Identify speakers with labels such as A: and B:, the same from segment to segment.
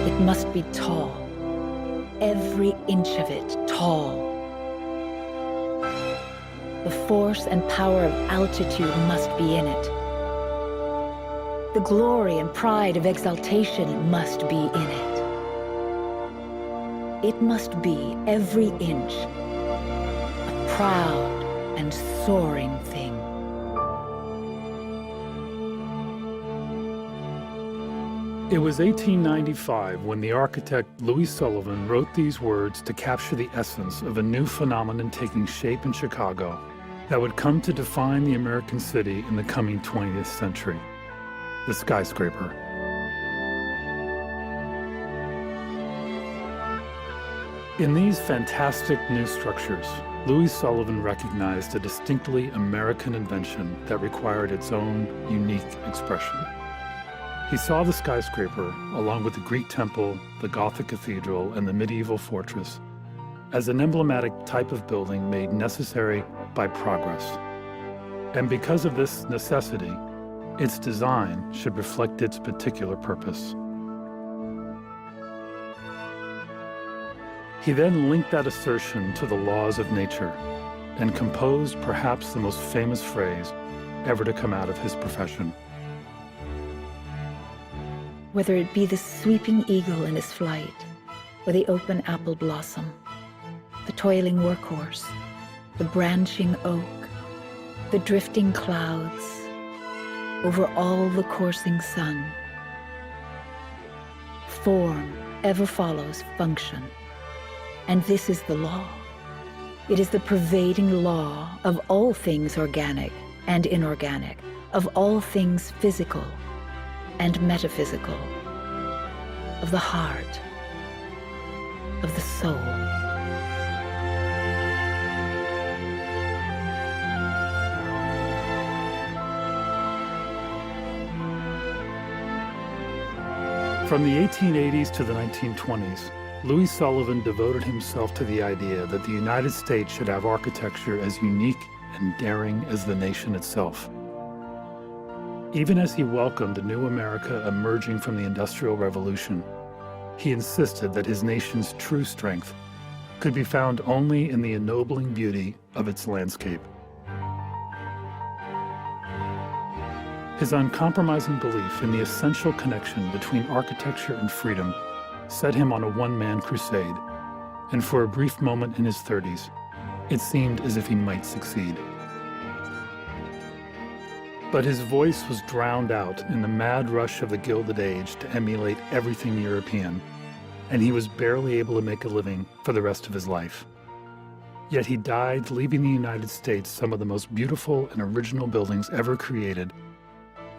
A: It must be tall, every inch of it tall. The force and power of altitude must be in it. The glory and pride of exaltation must be in it. It must be every inch a proud and soaring thing.
B: It was 1895 when the architect Louis Sullivan wrote these words to capture the essence of a new phenomenon taking shape in Chicago that would come to define the American city in the coming 20th century: the skyscraper. In these fantastic new structures, Louis Sullivan recognized a distinctly American invention that required its own unique expression. He saw the skyscraper, along with the Greek temple, the Gothic cathedral, and the medieval fortress, as an emblematic type of building made necessary by progress. And because of this necessity, its design should reflect its particular purpose. He then linked that assertion to the laws of nature and composed perhaps the most famous phrase ever to come out of his profession.
A: Whether it be the sweeping eagle in his flight, or the open apple blossom, the toiling workhorse, the branching oak, the drifting clouds, over all the coursing sun, form ever follows function, and this is the law. It is the pervading law of all things organic and inorganic, of all things physical and metaphysical, of the heart, of the soul.
B: From the 1880s to the 1920s, Louis Sullivan devoted himself to the idea that the United States should have architecture as unique and daring as the nation itself. Even as he welcomed a new America emerging from the Industrial Revolution, he insisted that his nation's true strength could be found only in the ennobling beauty of its landscape. His uncompromising belief in the essential connection between architecture and freedom set him on a one-man crusade, and for a brief moment in his 30s, it seemed as if he might succeed. But his voice was drowned out in the mad rush of the Gilded Age to emulate everything European, and he was barely able to make a living for the rest of his life. Yet he died leaving the United States some of the most beautiful and original buildings ever created,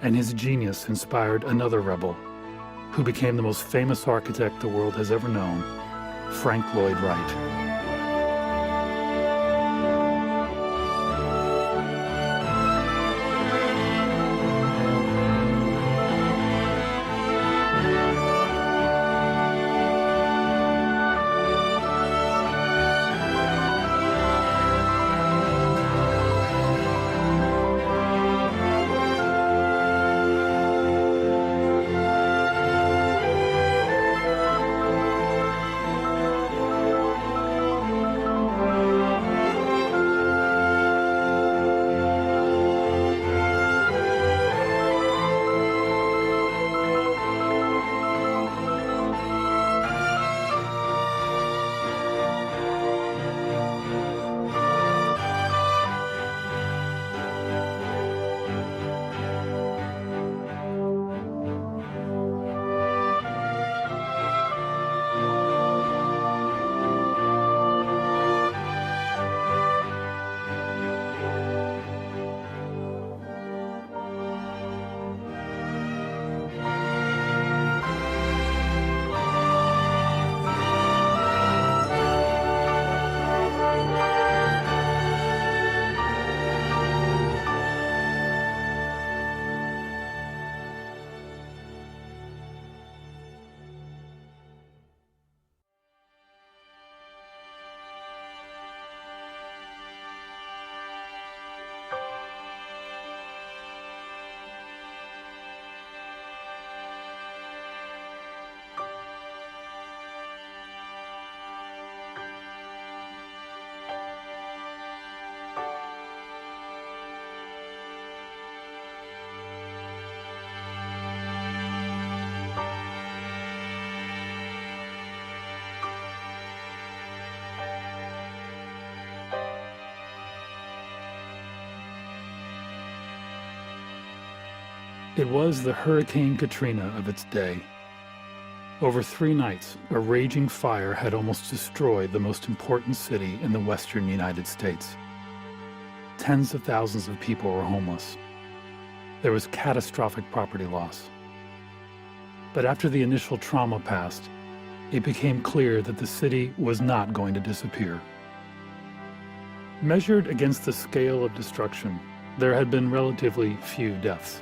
B: and his genius inspired another rebel, who became the most famous architect the world has ever known, Frank Lloyd Wright. It was the Hurricane Katrina of its day. Over 3 nights, a raging fire had almost destroyed the most important city in the western United States. Tens of thousands of people were homeless. There was catastrophic property loss. But after the initial trauma passed, it became clear that the city was not going to disappear. Measured against the scale of destruction, there had been relatively few deaths.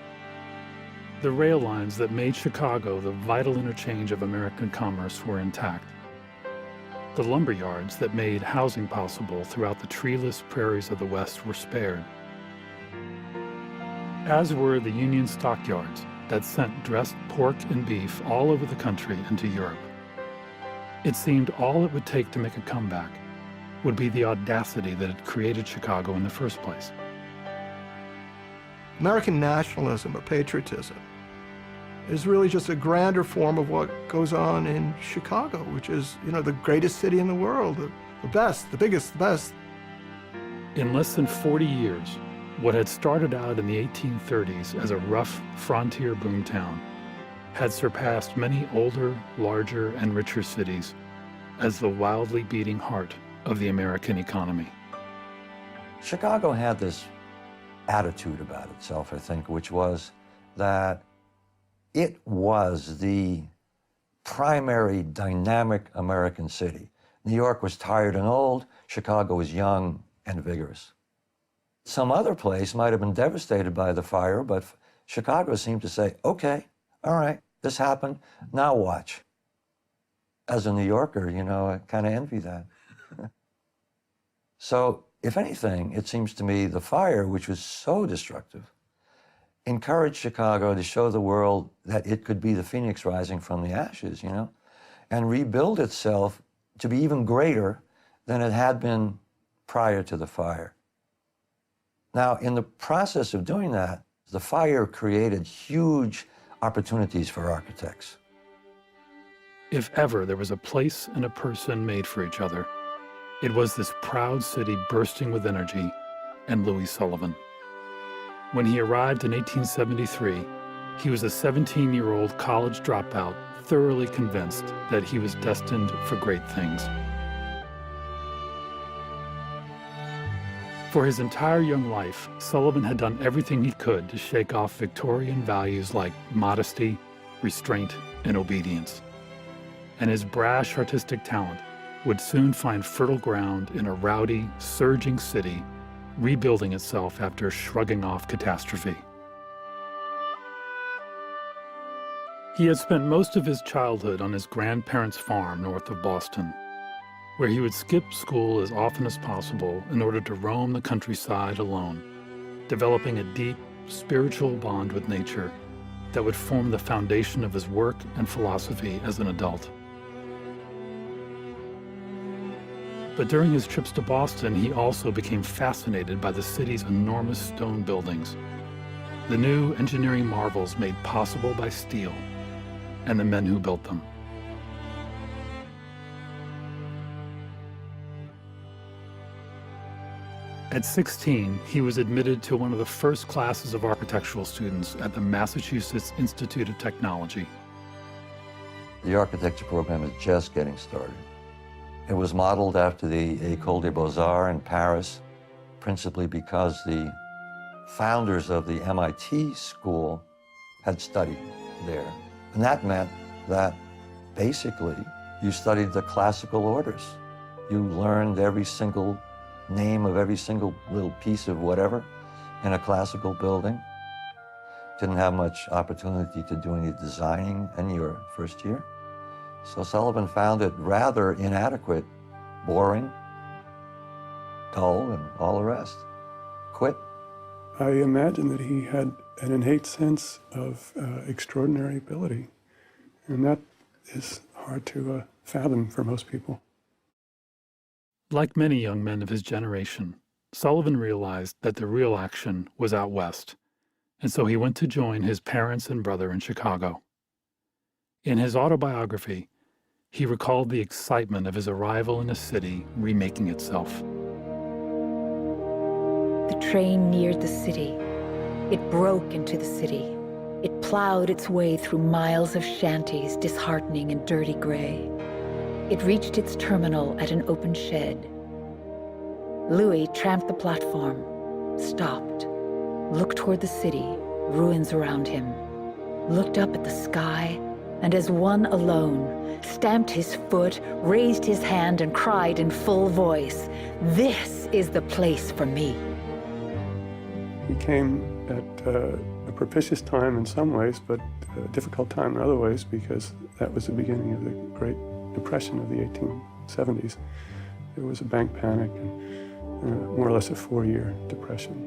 B: The rail lines that made Chicago the vital interchange of American commerce were intact. The lumber yards that made housing possible throughout the treeless prairies of the West were spared, as were the Union stockyards that sent dressed pork and beef all over the country and to Europe. It seemed all it would take to make a comeback would be the audacity that had created Chicago in the first place.
C: American nationalism or patriotism is really just a grander form of what goes on in Chicago, which is, the greatest city in the world, the best, the biggest, the best.
B: In less than 40 years, what had started out in the 1830s as a rough frontier boomtown had surpassed many older, larger, and richer cities as the wildly beating heart of the American economy.
D: Chicago had this attitude about itself, I think, which was that it was the primary dynamic American city. New York was tired and old, Chicago was young and vigorous. Some other place might have been devastated by the fire, but Chicago seemed to say, okay, all right, this happened, now watch. As a New Yorker, I kind of envy that. So, if anything, it seems to me the fire, which was so destructive, encouraged Chicago to show the world that it could be the phoenix rising from the ashes, and rebuild itself to be even greater than it had been prior to the fire. Now, in the process of doing that, the fire created huge opportunities for architects.
B: If ever there was a place and a person made for each other, it was this proud city bursting with energy and Louis Sullivan. When he arrived in 1873, he was a 17-year-old college dropout, thoroughly convinced that he was destined for great things. For his entire young life, Sullivan had done everything he could to shake off Victorian values like modesty, restraint, and obedience. And his brash artistic talent would soon find fertile ground in a rowdy, surging city, rebuilding itself after shrugging off catastrophe. He had spent most of his childhood on his grandparents' farm north of Boston, where he would skip school as often as possible in order to roam the countryside alone, developing a deep, spiritual bond with nature that would form the foundation of his work and philosophy as an adult. But during his trips to Boston, he also became fascinated by the city's enormous stone buildings, the new engineering marvels made possible by steel, and the men who built them. At 16, he was admitted to one of the first classes of architectural students at the Massachusetts Institute of Technology.
D: The architecture program is just getting started. It was modeled after the École des Beaux-Arts in Paris, principally because the founders of the MIT school had studied there. And that meant that basically you studied the classical orders. You learned every single name of every single little piece of whatever in a classical building. Didn't have much opportunity to do any designing in your first year. So Sullivan found it rather inadequate, boring, dull, and all the rest. Quit.
E: I imagine that he had an innate sense of extraordinary ability, and that is hard to fathom for most people.
B: Like many young men of his generation, Sullivan realized that the real action was out west, and so he went to join his parents and brother in Chicago. In his autobiography, he recalled the excitement of his arrival in a city remaking itself.
A: The train neared the city. It broke into the city. It plowed its way through miles of shanties, disheartening and dirty gray. It reached its terminal at an open shed. Louis tramped the platform, stopped, looked toward the city, ruins around him, looked up at the sky, and as one alone, stamped his foot, raised his hand, and cried in full voice, "This is the place for me."
E: He came at a propitious time in some ways, but a difficult time in other ways, because that was the beginning of the Great Depression of the 1870s. There was a bank panic and more or less a 4-year depression.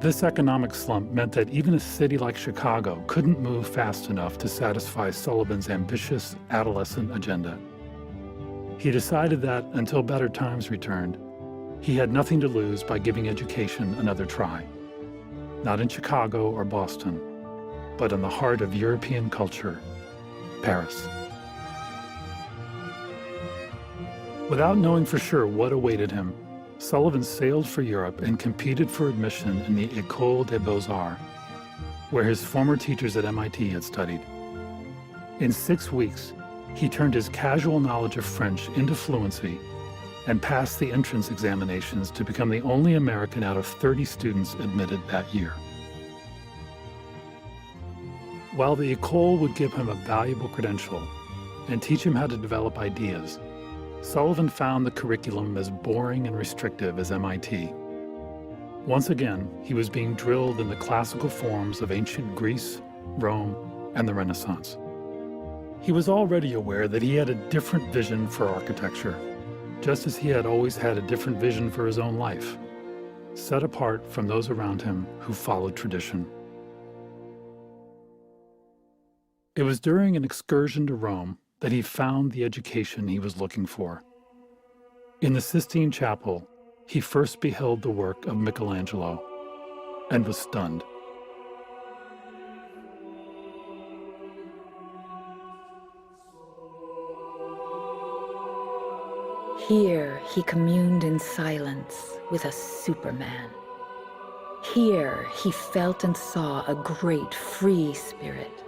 B: This economic slump meant that even a city like Chicago couldn't move fast enough to satisfy Sullivan's ambitious adolescent agenda. He decided that, until better times returned, he had nothing to lose by giving education another try. Not in Chicago or Boston, but in the heart of European culture, Paris. Without knowing for sure what awaited him, Sullivan sailed for Europe and competed for admission in the École des Beaux-Arts, where his former teachers at MIT had studied. In 6 weeks, he turned his casual knowledge of French into fluency and passed the entrance examinations to become the only American out of 30 students admitted that year. While the École would give him a valuable credential and teach him how to develop ideas, Sullivan found the curriculum as boring and restrictive as MIT. Once again, he was being drilled in the classical forms of ancient Greece, Rome, and the Renaissance. He was already aware that he had a different vision for architecture, just as he had always had a different vision for his own life, set apart from those around him who followed tradition. It was during an excursion to Rome that he found the education he was looking for. In the Sistine Chapel, he first beheld the work of Michelangelo and was stunned.
A: Here he communed in silence with a Superman. Here he felt and saw a great free spirit.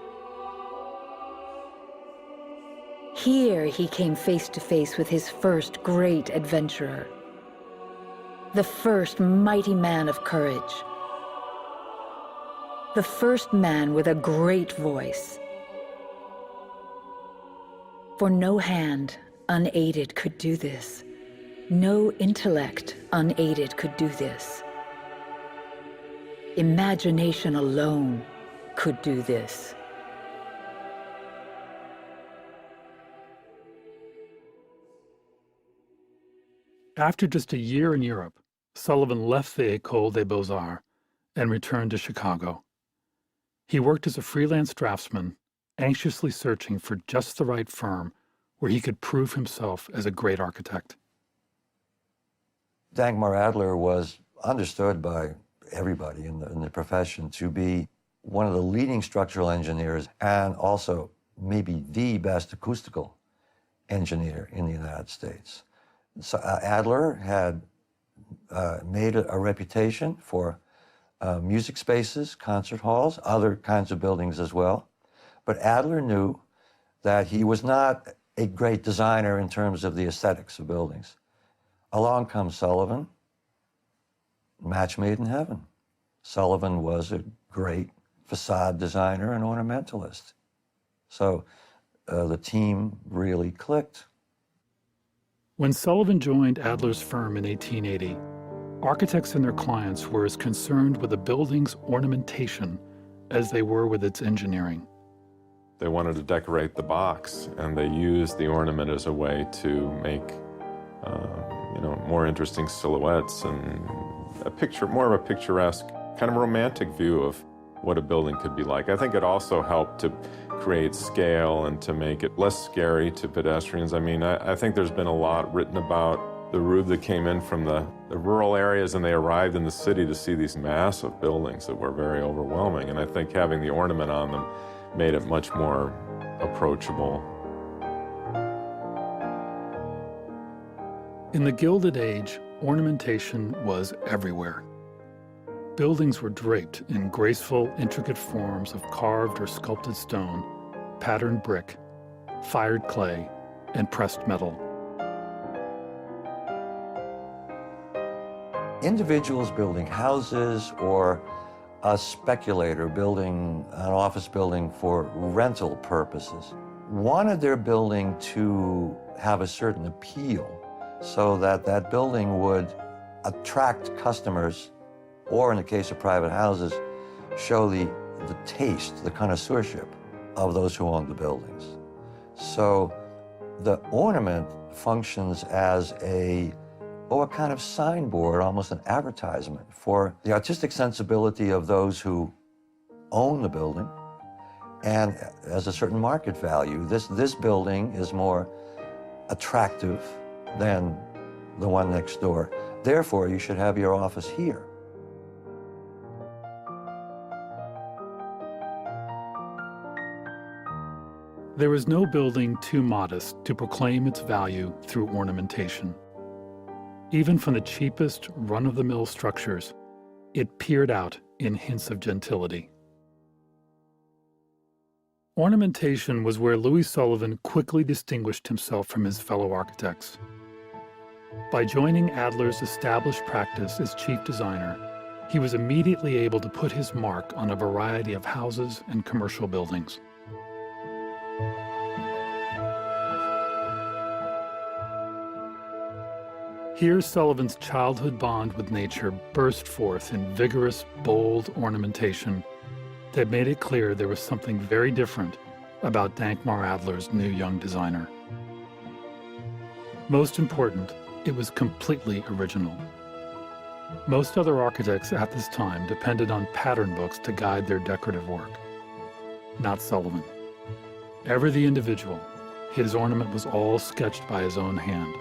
A: Here he came face to face with his first great adventurer, the first mighty man of courage, the first man with a great voice. For no hand unaided could do this. No intellect unaided could do this. Imagination alone could do this.
B: After just a year in Europe, Sullivan left the École des Beaux-Arts and returned to Chicago. He worked as a freelance draftsman, anxiously searching for just the right firm where he could prove himself as a great architect.
D: Dagmar Adler was understood by everybody in the profession to be one of the leading structural engineers and also maybe the best acoustical engineer in the United States. So Adler had made a reputation for music spaces, concert halls, other kinds of buildings as well. But Adler knew that he was not a great designer in terms of the aesthetics of buildings. Along comes Sullivan, match made in heaven. Sullivan was a great facade designer and ornamentalist. So the team really clicked.
B: When Sullivan joined Adler's firm in 1880, architects and their clients were as concerned with a building's ornamentation as they were with its engineering.
F: They wanted to decorate the box, and they used the ornament as a way to make more interesting silhouettes and more of a picturesque, kind of romantic view of what a building could be like. I think it also helped to create scale and to make it less scary to pedestrians. I mean, I think there's been a lot written about the Rube that came in from the rural areas, and they arrived in the city to see these massive buildings that were very overwhelming. And I think having the ornament on them made it much more approachable.
B: In the Gilded Age, ornamentation was everywhere. Buildings were draped in graceful, intricate forms of carved or sculpted stone, patterned brick, fired clay, and pressed metal.
D: Individuals building houses or a speculator building an office building for rental purposes wanted their building to have a certain appeal so that that building would attract customers, or in the case of private houses, show the taste, the connoisseurship of those who owned the buildings. So the ornament functions as a kind of signboard, almost an advertisement for the artistic sensibility of those who own the building, and as a certain market value. This building is more attractive than the one next door. Therefore, you should have your office here.
B: There was no building too modest to proclaim its value through ornamentation. Even from the cheapest run-of-the-mill structures, it peered out in hints of gentility. Ornamentation was where Louis Sullivan quickly distinguished himself from his fellow architects. By joining Adler's established practice as chief designer, he was immediately able to put his mark on a variety of houses and commercial buildings. Here, Sullivan's childhood bond with nature burst forth in vigorous, bold ornamentation that made it clear there was something very different about Dankmar Adler's new young designer. Most important, it was completely original. Most other architects at this time depended on pattern books to guide their decorative work. Not Sullivan. Ever the individual, his ornament was all sketched by his own hand.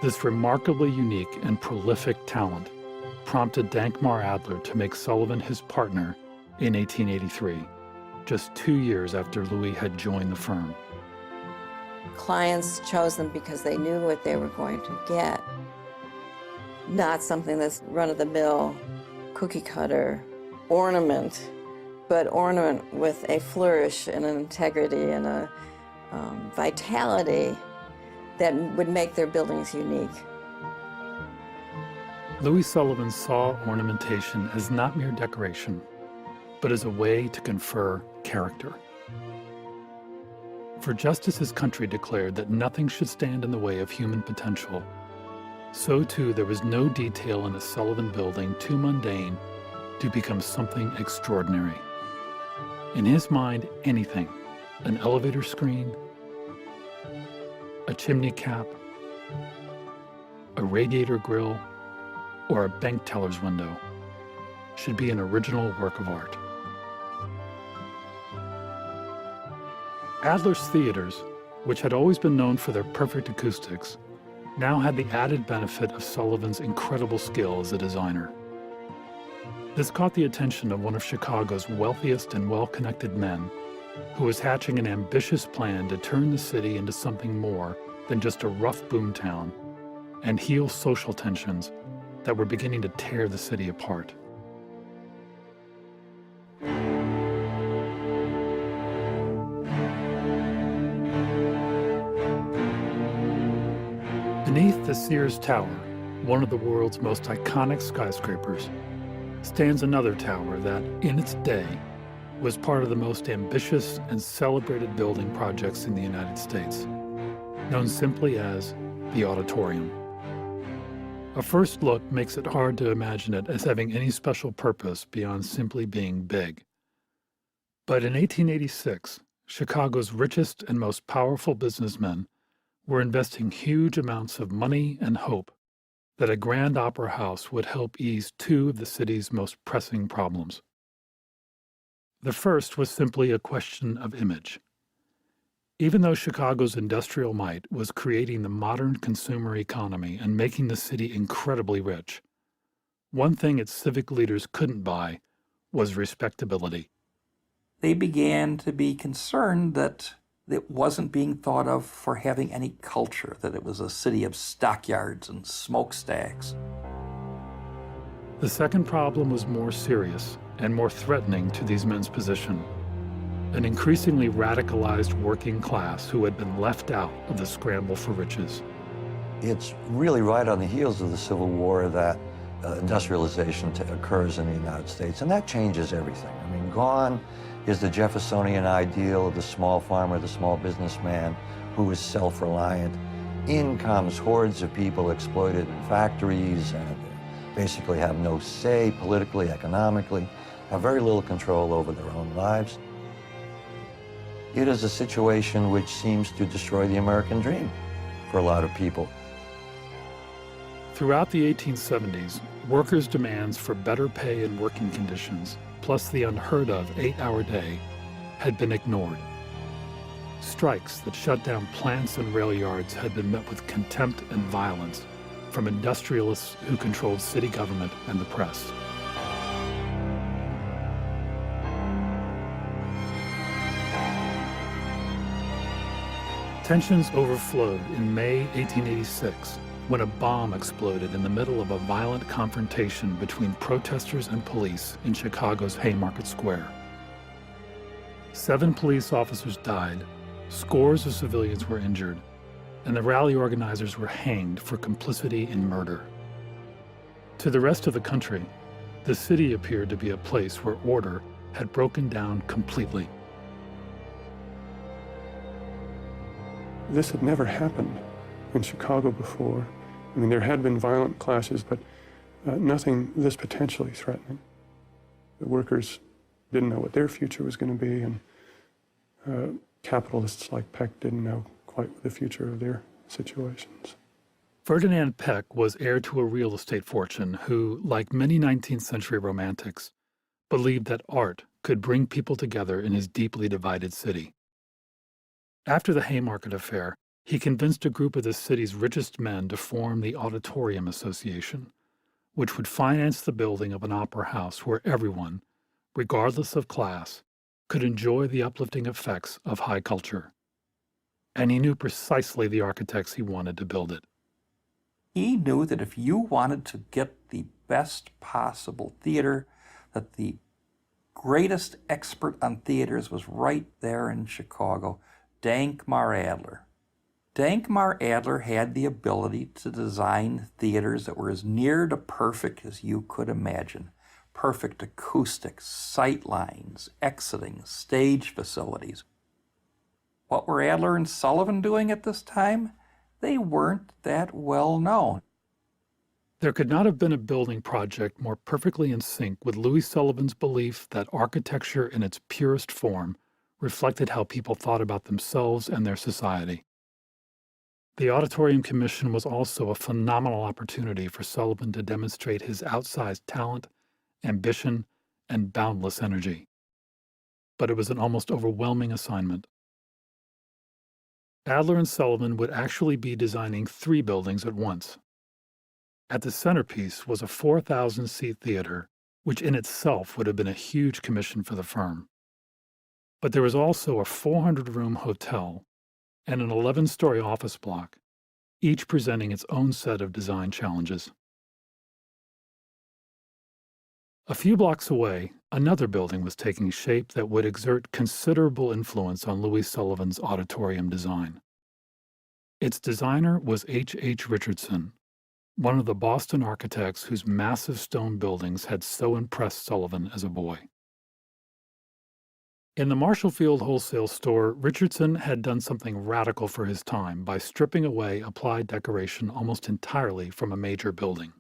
B: This remarkably unique and prolific talent prompted Dankmar Adler to make Sullivan his partner in 1883, just 2 years after Louis had joined the firm.
G: Clients chose them because they knew what they were going to get, not something that's run-of-the-mill, cookie-cutter ornament, but ornament with a flourish and an integrity and a vitality that would make their buildings unique.
B: Louis Sullivan saw ornamentation as not mere decoration, but as a way to confer character. For just as his country declared that nothing should stand in the way of human potential, so too there was no detail in a Sullivan building too mundane to become something extraordinary. In his mind, anything, an elevator screen, a chimney cap, a radiator grill, or a bank teller's window, should be an original work of art. Adler's theaters, which had always been known for their perfect acoustics, now had the added benefit of Sullivan's incredible skill as a designer. This caught the attention of one of Chicago's wealthiest and well-connected men, who was hatching an ambitious plan to turn the city into something more than just a rough boomtown and heal social tensions that were beginning to tear the city apart. Beneath the Sears Tower, one of the world's most iconic skyscrapers, stands another tower that, in its day, was part of the most ambitious and celebrated building projects in the United States, known simply as the Auditorium. A first look makes it hard to imagine it as having any special purpose beyond simply being big. But in 1886, Chicago's richest and most powerful businessmen were investing huge amounts of money and hope that a grand opera house would help ease two of the city's most pressing problems. The first was simply a question of image. Even though Chicago's industrial might was creating the modern consumer economy and making the city incredibly rich, one thing its civic leaders couldn't buy was respectability.
H: They began to be concerned that it wasn't being thought of for having any culture, that it was a city of stockyards and smokestacks.
B: The second problem was more serious and more threatening to these men's position. An increasingly radicalized working class who had been left out of the scramble for riches.
D: It's really right on the heels of the Civil War that industrialization occurs in the United States, and that changes everything. I mean, gone is the Jeffersonian ideal of the small farmer, the small businessman who is self-reliant. In comes hordes of people exploited in factories and basically have no say politically, economically, have very little control over their own lives. It is a situation which seems to destroy the American dream for a lot of people.
B: Throughout the 1870s, workers' demands for better pay and working conditions, plus the unheard-of 8-hour day, had been ignored. Strikes that shut down plants and rail yards had been met with contempt and violence from industrialists who controlled city government and the press. Tensions overflowed in May 1886 when a bomb exploded in the middle of a violent confrontation between protesters and police in Chicago's Haymarket Square. 7 police officers died, scores of civilians were injured, and the rally organizers were hanged for complicity in murder. To the rest of the country, the city appeared to be a place where order had broken down completely.
E: This had never happened in Chicago before. I mean, there had been violent clashes, but nothing this potentially threatening. The workers didn't know what their future was going to be, and capitalists like Peck didn't know quite the future of their situations.
B: Ferdinand Peck was heir to a real estate fortune who, like many 19th century romantics, believed that art could bring people together in his deeply divided city. After the Haymarket affair, he convinced a group of the city's richest men to form the Auditorium Association, which would finance the building of an opera house where everyone, regardless of class, could enjoy the uplifting effects of high culture. And he knew precisely the architects he wanted to build it.
H: He knew that if you wanted to get the best possible theater, that the greatest expert on theaters was right there in Chicago, Dankmar Adler. Dankmar Adler had the ability to design theaters that were as near to perfect as you could imagine. Perfect acoustics, sight lines, exiting, stage facilities. What were Adler and Sullivan doing at this time? They weren't that well known.
B: There could not have been a building project more perfectly in sync with Louis Sullivan's belief that architecture in its purest form reflected how people thought about themselves and their society. The Auditorium Commission was also a phenomenal opportunity for Sullivan to demonstrate his outsized talent, ambition, and boundless energy. But it was an almost overwhelming assignment. Adler and Sullivan would actually be designing 3 buildings at once. At the centerpiece was a 4,000-seat theater, which in itself would have been a huge commission for the firm. But there was also a 400-room hotel and an 11-story office block, each presenting its own set of design challenges. A few blocks away, another building was taking shape that would exert considerable influence on Louis Sullivan's auditorium design. Its designer was H. Richardson, one of the Boston architects whose massive stone buildings had so impressed Sullivan as a boy. In the Marshallfield wholesale store, Richardson had done something radical for his time by stripping away applied decoration almost entirely from a major building.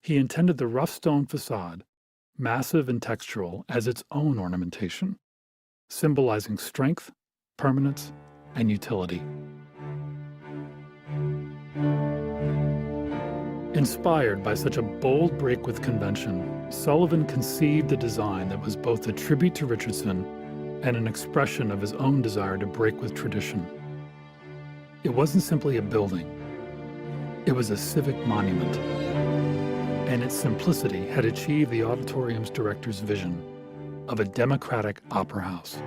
B: He intended the rough stone facade, massive and textural, as its own ornamentation, symbolizing strength, permanence, and utility. Inspired by such a bold break with convention, Sullivan conceived a design that was both a tribute to Richardson and an expression of his own desire to break with tradition. It wasn't simply a building. It was a civic monument. And its simplicity had achieved the auditorium's director's vision of a democratic opera house.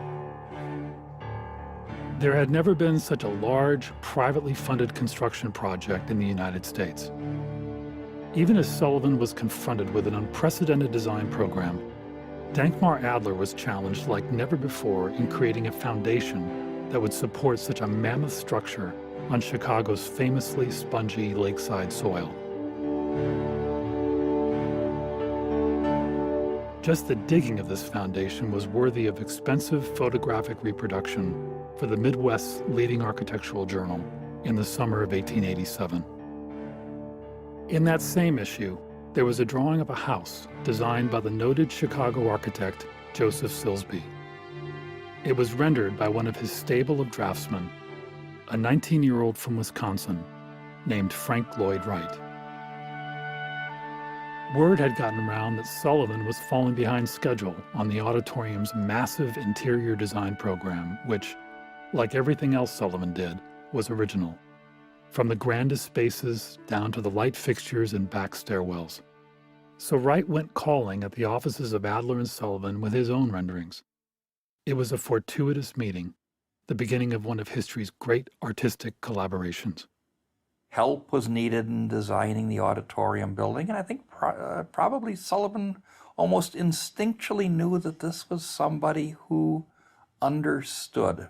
B: There had never been such a large, privately funded construction project in the United States. Even as Sullivan was confronted with an unprecedented design program, Dankmar Adler was challenged like never before in creating a foundation that would support such a mammoth structure on Chicago's famously spongy lakeside soil. Just the digging of this foundation was worthy of expensive photographic reproduction for the Midwest's leading architectural journal in the summer of 1887. In that same issue, there was a drawing of a house designed by the noted Chicago architect Joseph Silsby. It was rendered by one of his stable of draftsmen, a 19-year-old from Wisconsin named Frank Lloyd Wright. Word had gotten around that Sullivan was falling behind schedule on the auditorium's massive interior design program, which, like everything else Sullivan did, was original, from the grandest spaces down to the light fixtures and back stairwells. So Wright went calling at the offices of Adler and Sullivan with his own renderings. It was a fortuitous meeting, the beginning of one of history's great artistic collaborations.
H: Help was needed in designing the auditorium building, and I think probably Sullivan almost instinctually knew that this was somebody who understood.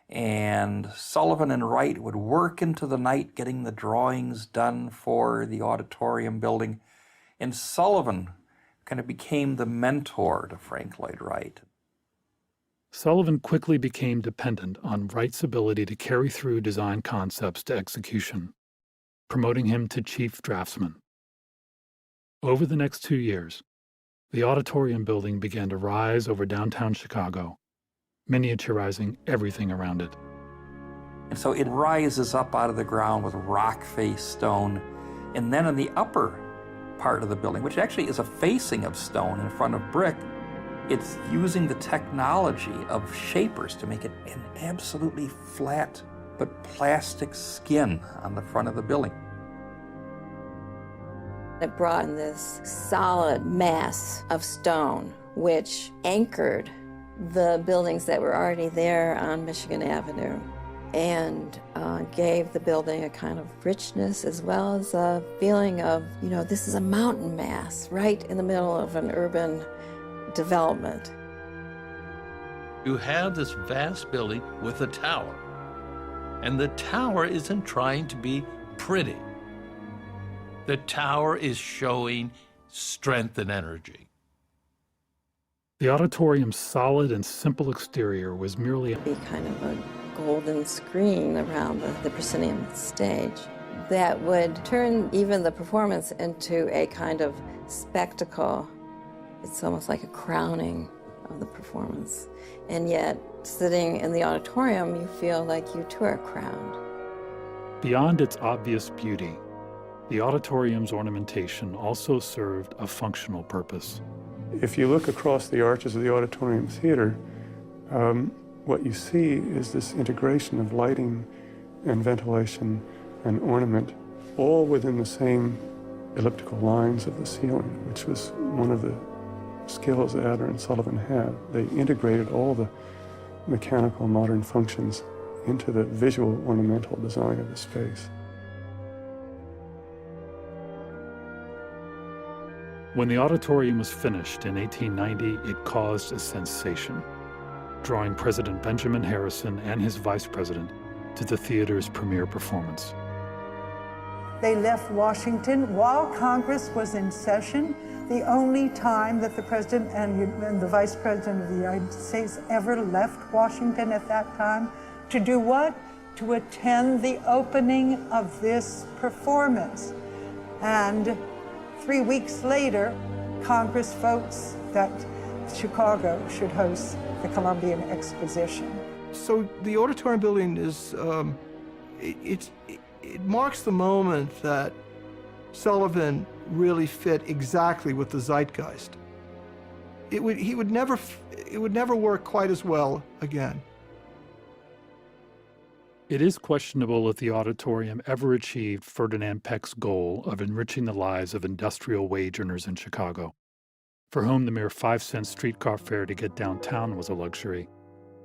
H: And Sullivan and Wright would work into the night getting the drawings done for the auditorium building, and Sullivan kind of became the mentor to Frank Lloyd Wright.
B: Sullivan quickly became dependent on Wright's ability to carry through design concepts to execution, promoting him to chief draftsman. Over the next 2 years, the auditorium building began to rise over downtown Chicago, miniaturizing everything around it.
H: And so it rises up out of the ground with rock-faced stone, and then in the upper part of the building, which actually is a facing of stone in front of brick, it's using the technology of shapers to make it an absolutely flat but plastic skin on the front of the building.
G: It brought in this solid mass of stone, which anchored the buildings that were already there on Michigan Avenue and gave the building a kind of richness as well as a feeling of, you know, this is a mountain mass right in the middle of an urban development.
I: You have this vast building with a tower, and the tower isn't trying to be pretty. The tower is showing strength and energy.
B: The auditorium's solid and simple exterior was merely
G: Be kind of a golden screen around the proscenium stage that would turn even the performance into a kind of spectacle. It's almost like a crowning of the performance. And yet, sitting in the auditorium, you feel like you too are crowned.
B: Beyond its obvious beauty, the auditorium's ornamentation also served a functional purpose.
E: If you look across the arches of the auditorium theater, what you see is this integration of lighting and ventilation and ornament, all within the same elliptical lines of the ceiling, which was one of the skills that Adler and Sullivan had. They integrated all the mechanical modern functions into the visual ornamental design of the space.
B: When the auditorium was finished in 1890, it caused a sensation, drawing President Benjamin Harrison and his vice president to the theater's premiere performance.
J: They left Washington while Congress was in session, the only time that the president and the vice president of the United States ever left Washington at that time. To do what? To attend the opening of this performance. And 3 weeks later, Congress votes that Chicago should host the Columbian Exposition.
C: So the auditorium building is, it marks the moment that Sullivan really fit exactly with the zeitgeist. It would never work quite as well again.
B: It is questionable if the auditorium ever achieved Ferdinand Peck's goal of enriching the lives of industrial wage earners in Chicago, for whom the mere 5-cent streetcar fare to get downtown was a luxury,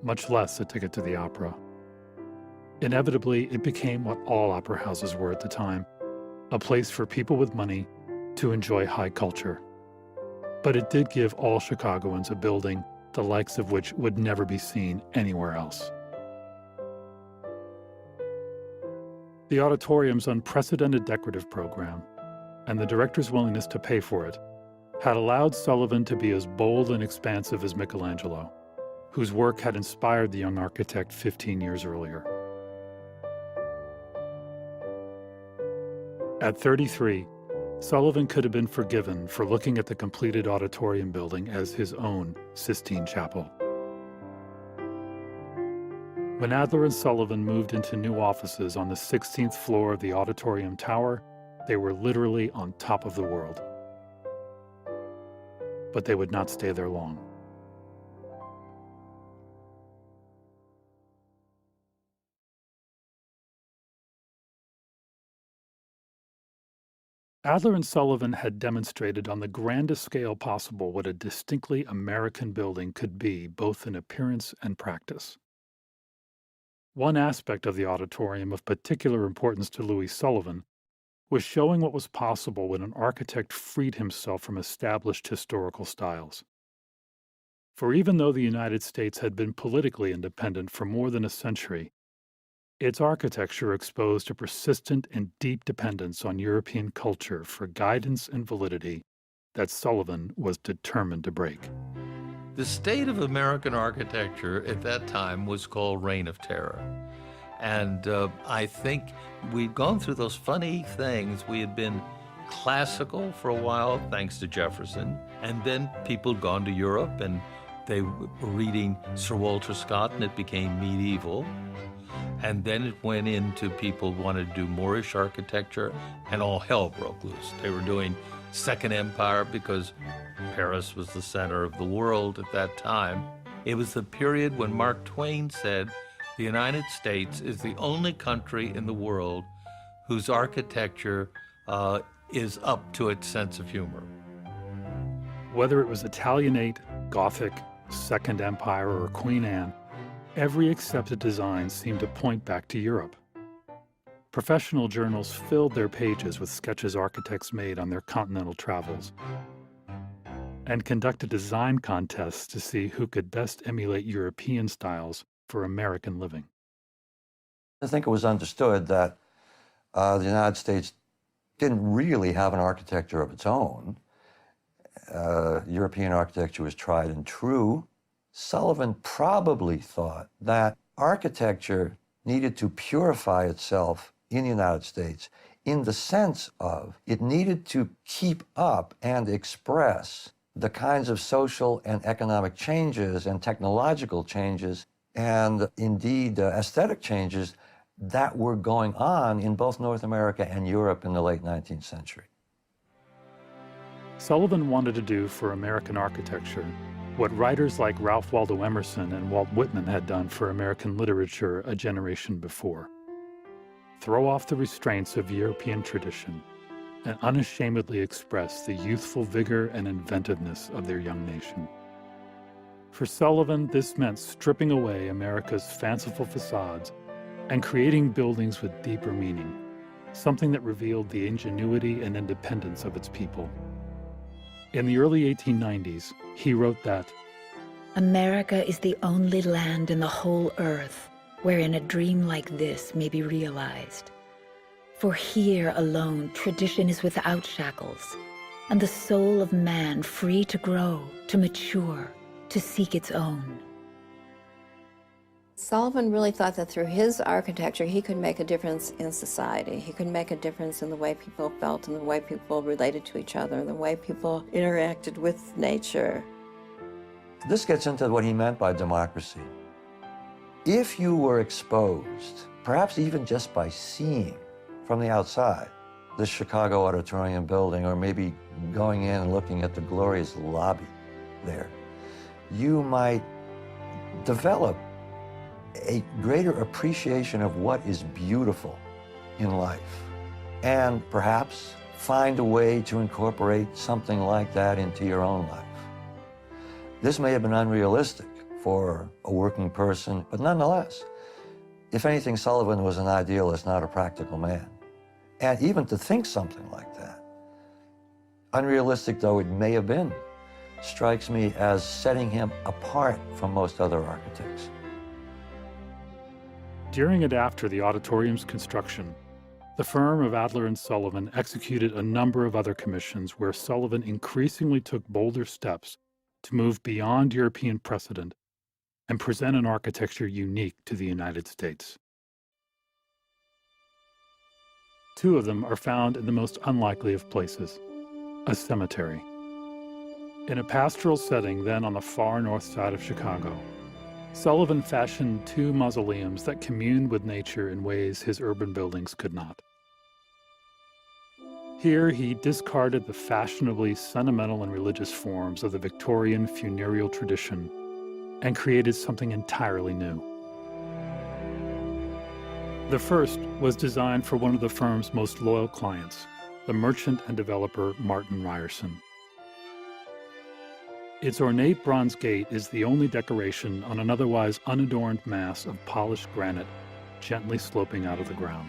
B: much less a ticket to the opera. Inevitably, it became what all opera houses were at the time, a place for people with money to enjoy high culture. But it did give all Chicagoans a building the likes of which would never be seen anywhere else. The auditorium's unprecedented decorative program and the director's willingness to pay for it had allowed Sullivan to be as bold and expansive as Michelangelo, whose work had inspired the young architect 15 years earlier. At 33, Sullivan could have been forgiven for looking at the completed auditorium building as his own Sistine Chapel. When Adler and Sullivan moved into new offices on the 16th floor of the auditorium tower, they were literally on top of the world. But they would not stay there long. Adler and Sullivan had demonstrated on the grandest scale possible what a distinctly American building could be, both in appearance and practice. One aspect of the auditorium of particular importance to Louis Sullivan was showing what was possible when an architect freed himself from established historical styles. For even though the United States had been politically independent for more than a century, its architecture exposed a persistent and deep dependence on European culture for guidance and validity that Sullivan was determined to break.
I: The state of American architecture at that time was called Reign of Terror. And I think we'd gone through those funny things. We had been classical for a while, thanks to Jefferson, and then people had gone to Europe and they were reading Sir Walter Scott and it became medieval. And then it went into people wanted to do Moorish architecture, and all hell broke loose. They were doing Second Empire because Paris was the center of the world at that time. It was the period when Mark Twain said, the United States is the only country in the world whose architecture is up to its sense of humor.
B: Whether it was Italianate, Gothic, Second Empire, or Queen Anne, every accepted design seemed to point back to Europe. Professional journals filled their pages with sketches architects made on their continental travels, and conducted design contests to see who could best emulate European styles for American living.
D: I think it was understood that the United States didn't really have an architecture of its own. European architecture was tried and true. Sullivan probably thought that architecture needed to purify itself in the United States in the sense of it needed to keep up and express the kinds of social and economic changes and technological changes and indeed aesthetic changes that were going on in both North America and Europe in the late 19th century.
B: Sullivan wanted to do for American architecture what writers like Ralph Waldo Emerson and Walt Whitman had done for American literature a generation before. Throw off the restraints of European tradition and unashamedly express the youthful vigor and inventiveness of their young nation. For Sullivan, this meant stripping away America's fanciful facades and creating buildings with deeper meaning, something that revealed the ingenuity and independence of its people. In the early 1890s, he wrote that,
A: America is the only land in the whole earth wherein a dream like this may be realized. For here alone tradition is without shackles, and the soul of man free to grow, to mature, to seek its own.
G: Sullivan really thought that through his architecture, he could make a difference in society. He could make a difference in the way people felt and the way people related to each other, the way people interacted with nature.
D: This gets into what he meant by democracy. If you were exposed, perhaps even just by seeing from the outside, the Chicago Auditorium building, or maybe going in and looking at the glorious lobby there, you might develop a greater appreciation of what is beautiful in life, and perhaps find a way to incorporate something like that into your own life. This may have been unrealistic for a working person, but nonetheless, if anything, Sullivan was an idealist, not a practical man. And even to think something like that, unrealistic though it may have been, strikes me as setting him apart from most other architects.
B: During and after the auditorium's construction, the firm of Adler and Sullivan executed a number of other commissions where Sullivan increasingly took bolder steps to move beyond European precedent and present an architecture unique to the United States. Two of them are found in the most unlikely of places, a cemetery. In a pastoral setting then on the far north side of Chicago, Sullivan fashioned two mausoleums that communed with nature in ways his urban buildings could not. Here he discarded the fashionably sentimental and religious forms of the Victorian funereal tradition and created something entirely new. The first was designed for one of the firm's most loyal clients, the merchant and developer Martin Ryerson. Its ornate bronze gate is the only decoration on an otherwise unadorned mass of polished granite gently sloping out of the ground.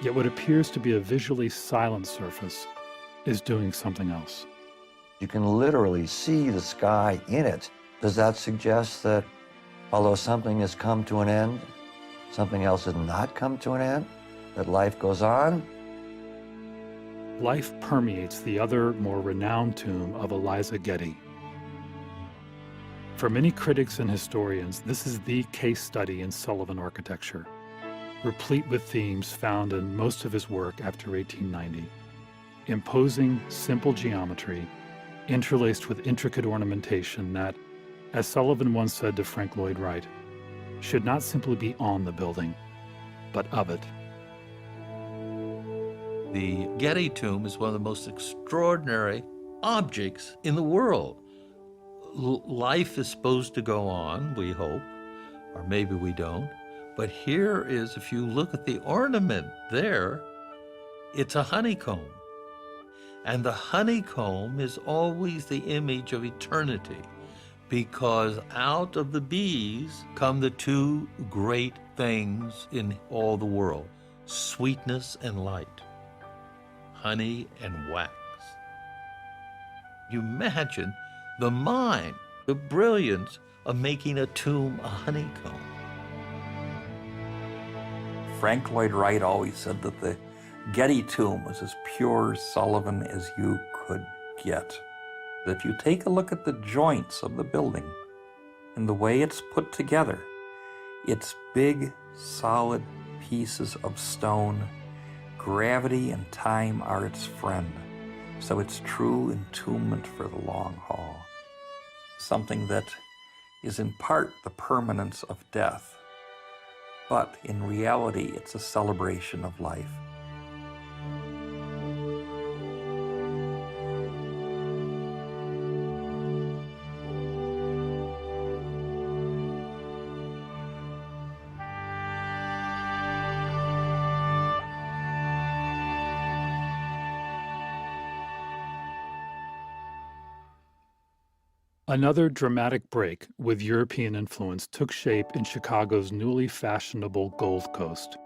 B: Yet what appears to be a visually silent surface is doing something else.
D: You can literally see the sky in it. Does that suggest that although something has come to an end, something else has not come to an end? That life goes on?
B: Life permeates the other, more renowned tomb of Eliza Getty. For many critics and historians, this is the case study in Sullivan architecture, replete with themes found in most of his work after 1890. Imposing, simple geometry, interlaced with intricate ornamentation that, as Sullivan once said to Frank Lloyd Wright, should not simply be on the building, but of it.
I: The Getty tomb is one of the most extraordinary objects in the world. Life is supposed to go on, we hope, or maybe we don't. But here is, if you look at the ornament there, it's a honeycomb. And the honeycomb is always the image of eternity, because out of the bees come the two great things in all the world, sweetness and light. Honey and wax. You imagine the mind, the brilliance of making a tomb a honeycomb.
H: Frank Lloyd Wright always said that the Getty tomb was as pure Sullivan as you could get. If you take a look at the joints of the building and the way it's put together, it's big, solid pieces of stone. Gravity and time are its friend, so it's true entombment for the long haul. Something that is in part the permanence of death, but in reality it's a celebration of life.
B: Another dramatic break with European influence took shape in Chicago's newly fashionable Gold Coast,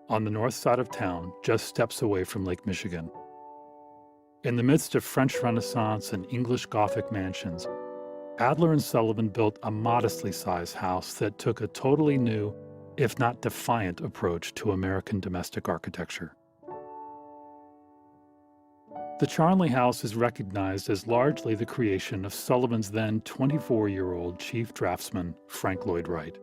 B: on the north side of town, just steps away from Lake Michigan. In the midst of French Renaissance and English Gothic mansions, Adler and Sullivan built a modestly sized house that took a totally new, if not defiant, approach to American domestic architecture. The Charnley House is recognized as largely the creation of Sullivan's then 24-year-old chief draftsman, Frank Lloyd Wright.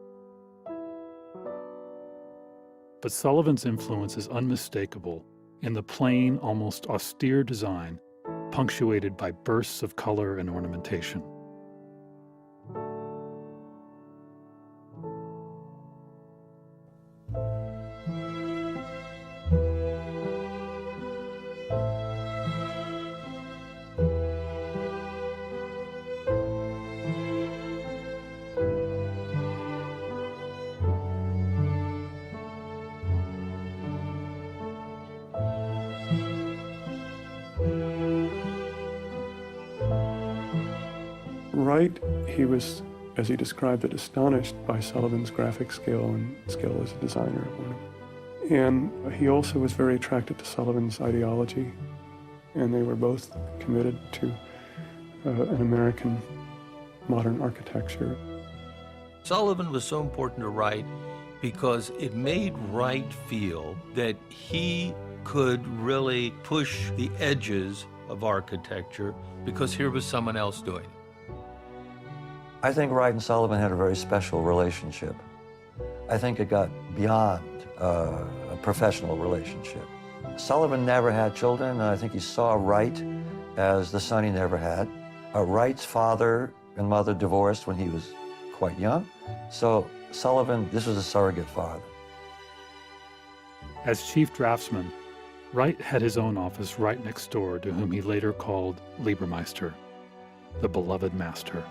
B: But Sullivan's influence is unmistakable in the plain, almost austere design, punctuated by bursts of color and ornamentation.
E: Wright, he was, as he described it, astonished by Sullivan's graphic skill and skill as a designer. And he also was very attracted to Sullivan's ideology, and they were both committed to an American modern architecture.
I: Sullivan was so important to Wright because it made Wright feel that he could really push the edges of architecture because here was someone else doing it.
D: I think Wright and Sullivan had a very special relationship. I think it got beyond a professional relationship. Sullivan never had children, and I think he saw Wright as the son he never had. Wright's father and mother divorced when he was quite young, so Sullivan, this was a surrogate father.
B: As chief draftsman, Wright had his own office right next door to whom he later called Liebermeister, the beloved master.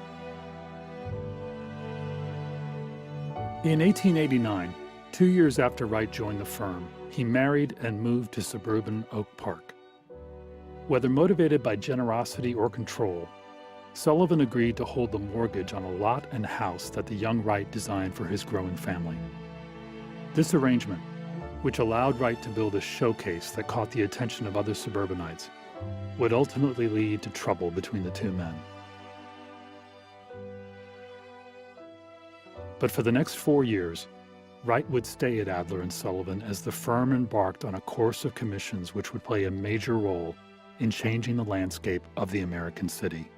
B: In 1889, 2 years after Wright joined the firm, he married and moved to suburban Oak Park. Whether motivated by generosity or control, Sullivan agreed to hold the mortgage on a lot and house that the young Wright designed for his growing family. This arrangement, which allowed Wright to build a showcase that caught the attention of other suburbanites, would ultimately lead to trouble between the two men. But for the next 4 years, Wright would stay at Adler & Sullivan as the firm embarked on a course of commissions which would play a major role in changing the landscape of the American city.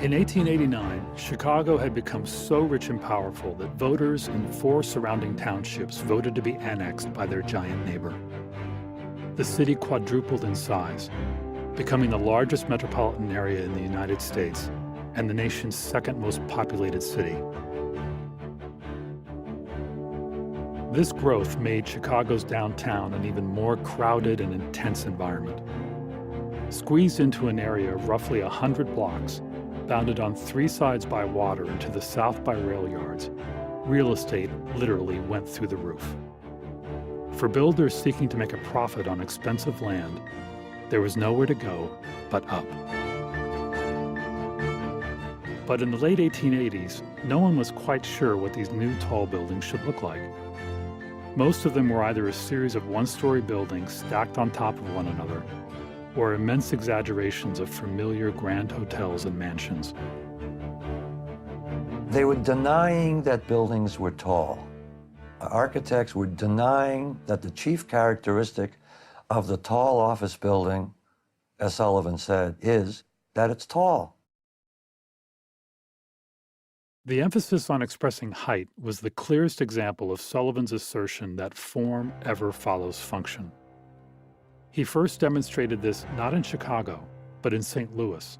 B: In 1889, Chicago had become so rich and powerful that voters in 4 surrounding townships voted to be annexed by their giant neighbor. The city quadrupled in size, becoming the largest metropolitan area in the United States and the nation's second most populated city. This growth made Chicago's downtown an even more crowded and intense environment. Squeezed into an area of roughly 100 blocks, bounded on 3 sides by water and to the south by rail yards, real estate literally went through the roof. For builders seeking to make a profit on expensive land, there was nowhere to go but up. But in the late 1880s, no one was quite sure what these new tall buildings should look like. Most of them were either a series of one-story buildings stacked on top of one another, or immense exaggerations of familiar grand hotels and mansions.
D: They were denying that buildings were tall. Architects were denying that the chief characteristic of the tall office building, as Sullivan said, is that it's tall.
B: The emphasis on expressing height was the clearest example of Sullivan's assertion that form ever follows function. He first demonstrated this not in Chicago, but in St. Louis,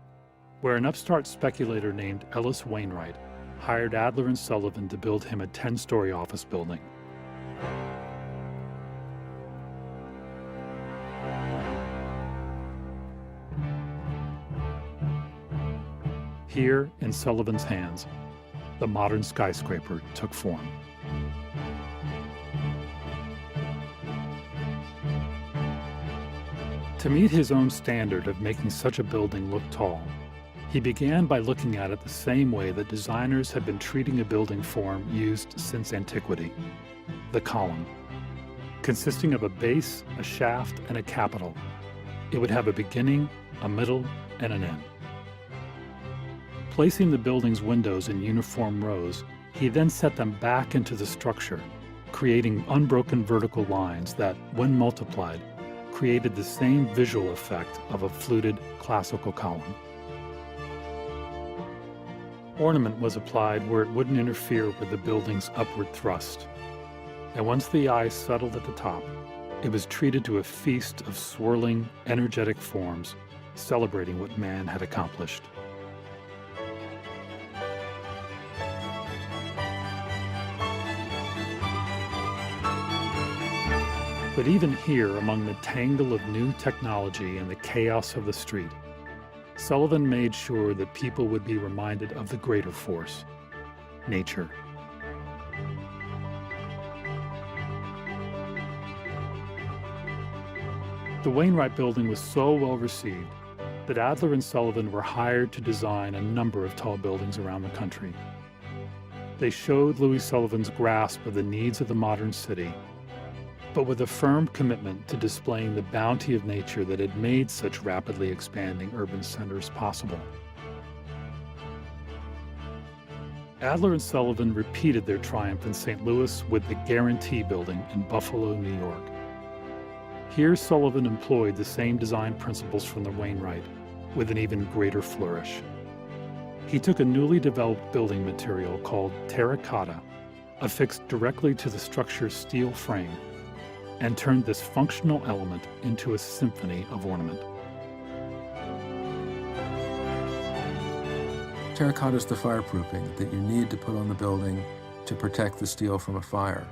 B: where an upstart speculator named Ellis Wainwright hired Adler & Sullivan to build him a 10-story office building. Here, in Sullivan's hands, the modern skyscraper took form. To meet his own standard of making such a building look tall, he began by looking at it the same way that designers had been treating a building form used since antiquity, the column. Consisting of a base, a shaft, and a capital, it would have a beginning, a middle, and an end. Placing the building's windows in uniform rows, he then set them back into the structure, creating unbroken vertical lines that, when multiplied, created the same visual effect of a fluted classical column. Ornament was applied where it wouldn't interfere with the building's upward thrust. And once the eye settled at the top, it was treated to a feast of swirling, energetic forms, celebrating what man had accomplished. But even here, among the tangle of new technology and the chaos of the street, Sullivan made sure that people would be reminded of the greater force, nature. The Wainwright building was so well received that Adler and Sullivan were hired to design a number of tall buildings around the country. They showed Louis Sullivan's grasp of the needs of the modern city, but with a firm commitment to displaying the bounty of nature that had made such rapidly expanding urban centers possible. Adler and Sullivan repeated their triumph in St. Louis with the Guarantee Building in Buffalo, New York. Here, Sullivan employed the same design principles from the Wainwright, with an even greater flourish. He took a newly developed building material called terracotta, affixed directly to the structure's steel frame, and turned this functional element into a symphony of ornament.
K: Terracotta is the fireproofing that you need to put on the building to protect the steel from a fire.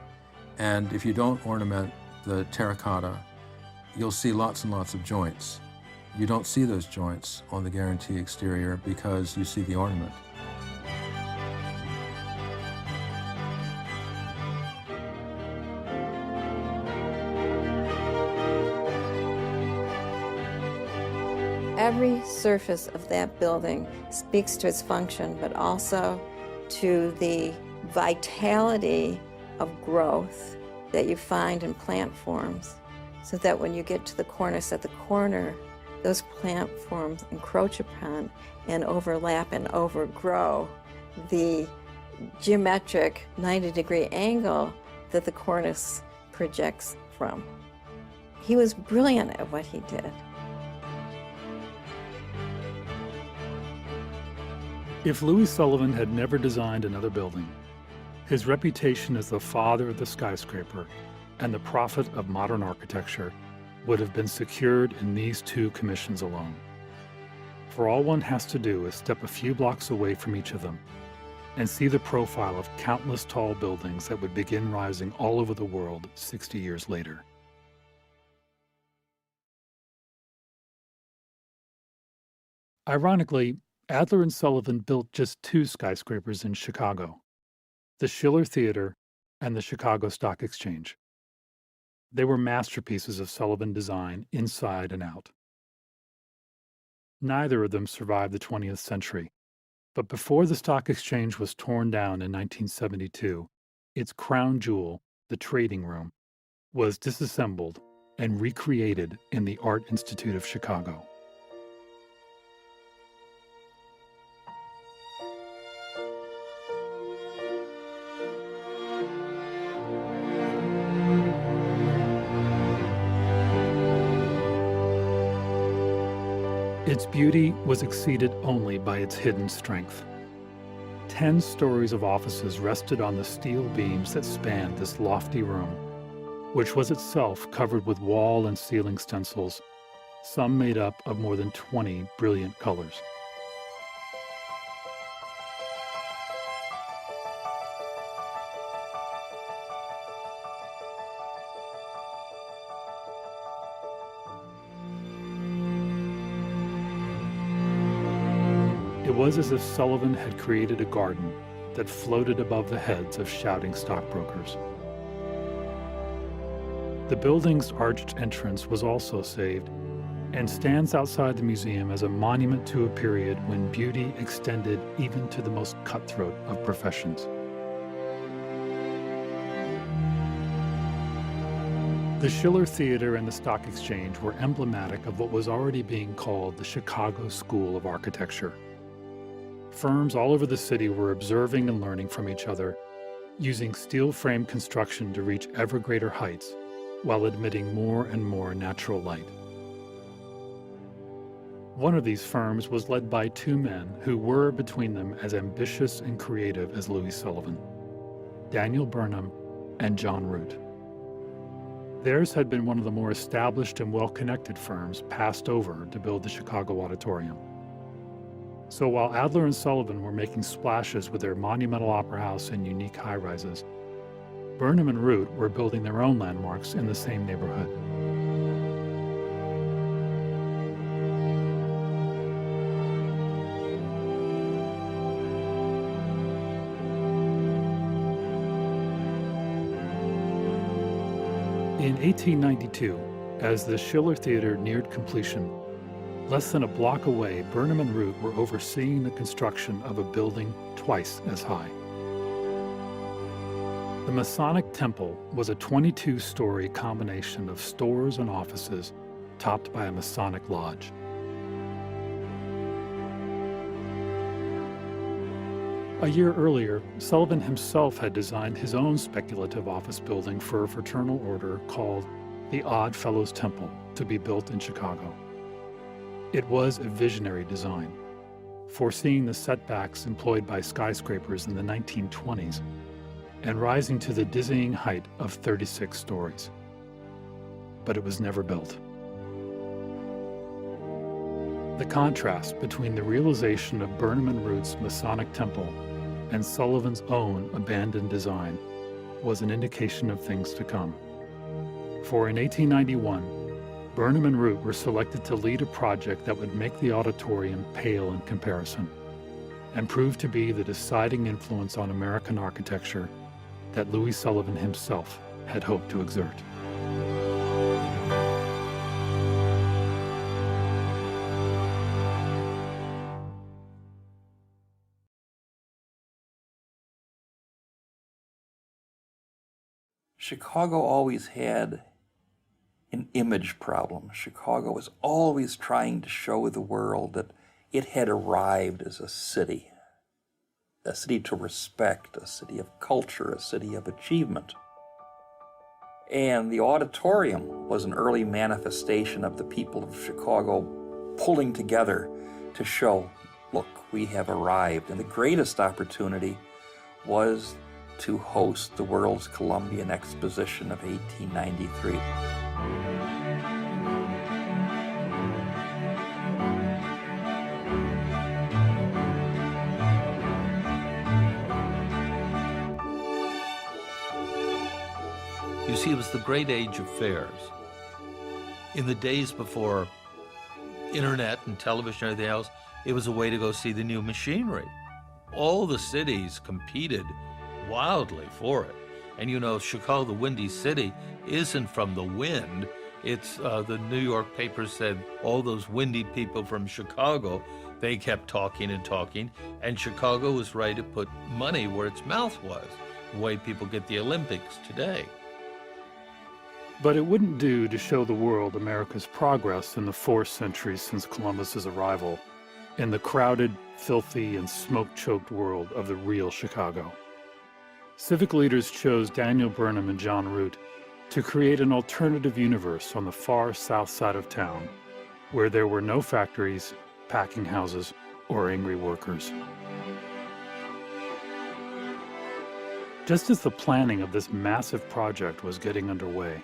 K: And if you don't ornament the terracotta, you'll see lots and lots of joints. You don't see those joints on the Guarantee exterior because you see the ornament.
G: Every surface of that building speaks to its function, but also to the vitality of growth that you find in plant forms, so that when you get to the cornice at the corner, those plant forms encroach upon and overlap and overgrow the geometric 90-degree angle that the cornice projects from. He was brilliant at what he did.
B: If Louis Sullivan had never designed another building, his reputation as the father of the skyscraper and the prophet of modern architecture would have been secured in these two commissions alone. For all one has to do is step a few blocks away from each of them and see the profile of countless tall buildings that would begin rising all over the world 60 years later. Ironically, Adler and Sullivan built just two skyscrapers in Chicago, the Schiller Theater and the Chicago Stock Exchange. They were masterpieces of Sullivan design inside and out. Neither of them survived the 20th century, but before the Stock Exchange was torn down in 1972, its crown jewel, the Trading Room, was disassembled and recreated in the Art Institute of Chicago. Its beauty was exceeded only by its hidden strength. 10 stories of offices rested on the steel beams that spanned this lofty room, which was itself covered with wall and ceiling stencils, some made up of more than 20 brilliant colors. It was as if Sullivan had created a garden that floated above the heads of shouting stockbrokers. The building's arched entrance was also saved and stands outside the museum as a monument to a period when beauty extended even to the most cutthroat of professions. The Schiller Theater and the Stock Exchange were emblematic of what was already being called the Chicago School of Architecture. Firms all over the city were observing and learning from each other, using steel frame construction to reach ever greater heights while admitting more and more natural light. One of these firms was led by two men who were, between them, as ambitious and creative as Louis Sullivan, Daniel Burnham and John Root. Theirs had been one of the more established and well-connected firms passed over to build the Chicago Auditorium. So while Adler and Sullivan were making splashes with their monumental opera house and unique high-rises, Burnham and Root were building their own landmarks in the same neighborhood. In 1892, As the Schiller Theater neared completion, less than a block away, Burnham and Root were overseeing the construction of a building twice as high. The Masonic Temple was a 22-story combination of stores and offices topped by a Masonic lodge. A year earlier, Sullivan himself had designed his own speculative office building for a fraternal order called the Odd Fellows Temple, to be built in Chicago. It was a visionary design, foreseeing the setbacks employed by skyscrapers in the 1920s and rising to the dizzying height of 36 stories. But it was never built. The contrast between the realization of Burnham and Root's Masonic Temple and Sullivan's own abandoned design was an indication of things to come. For in 1891, Burnham and Root were selected to lead a project that would make the auditorium pale in comparison and prove to be the deciding influence on American architecture that Louis Sullivan himself had hoped to exert.
H: Chicago always had an image problem. Chicago was always trying to show the world that it had arrived as a city to respect, a city of culture, a city of achievement. And the auditorium was an early manifestation of the people of Chicago pulling together to show, look, we have arrived. And the greatest opportunity was to host the World's Columbian Exposition of 1893.
I: You see, it was the great age of fairs. In the days before internet and television and everything else, it was a way to go see the new machinery. All the cities competed wildly for it. And you know, Chicago, the Windy City, isn't from the wind. It's the New York paper said all those windy people from Chicago, they kept talking and talking, and Chicago was ready to put money where its mouth was, the way people get the Olympics today.
B: But it wouldn't do to show the world America's progress in the 4 centuries since Columbus's arrival in the crowded, filthy, and smoke-choked world of the real Chicago. Civic leaders chose Daniel Burnham and John Root to create an alternative universe on the far south side of town, where there were no factories, packing houses, or angry workers. Just as the planning of this massive project was getting underway,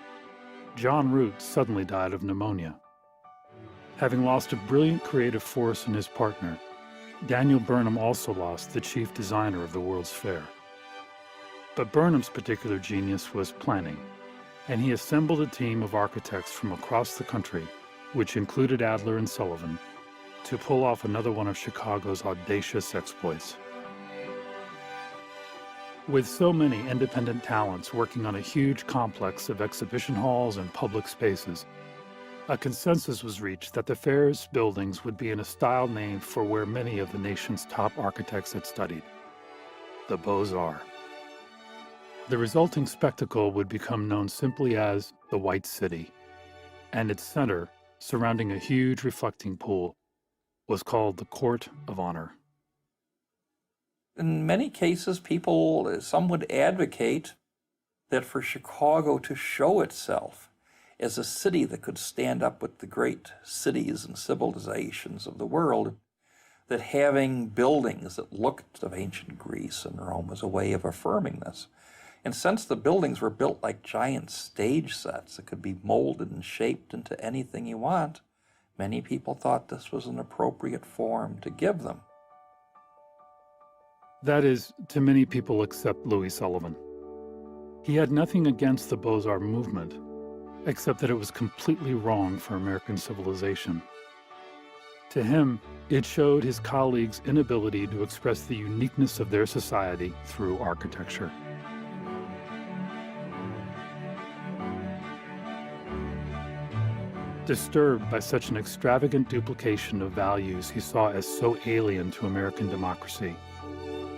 B: John Root suddenly died of pneumonia. Having lost a brilliant creative force in his partner, Daniel Burnham also lost the chief designer of the World's Fair. But Burnham's particular genius was planning, and he assembled a team of architects from across the country, which included Adler and Sullivan, to pull off another one of Chicago's audacious exploits. With so many independent talents working on a huge complex of exhibition halls and public spaces, a consensus was reached that the fair's buildings would be in a style named for where many of the nation's top architects had studied, the Beaux-Arts. The resulting spectacle would become known simply as the White City, and its center, surrounding a huge reflecting pool, was called the Court of Honor.
H: In many cases, some would advocate that for Chicago to show itself as a city that could stand up with the great cities and civilizations of the world, that having buildings that looked of ancient Greece and Rome was a way of affirming this. And since the buildings were built like giant stage sets that could be molded and shaped into anything you want, many people thought this was an appropriate form to give them.
B: That is, to many people except Louis Sullivan. He had nothing against the Beaux-Arts movement, except that it was completely wrong for American civilization. To him, it showed his colleagues' inability to express the uniqueness of their society through architecture. Disturbed by such an extravagant duplication of values he saw as so alien to American democracy,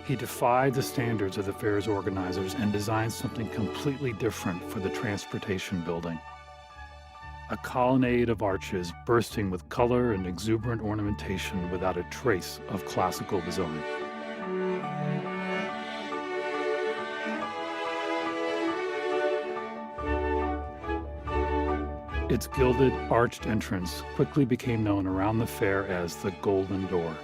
B: he defied the standards of the fair's organizers and designed something completely different for the transportation building. A colonnade of arches bursting with color and exuberant ornamentation without a trace of classical design. Its gilded, arched entrance quickly became known around the fair as the Golden Door.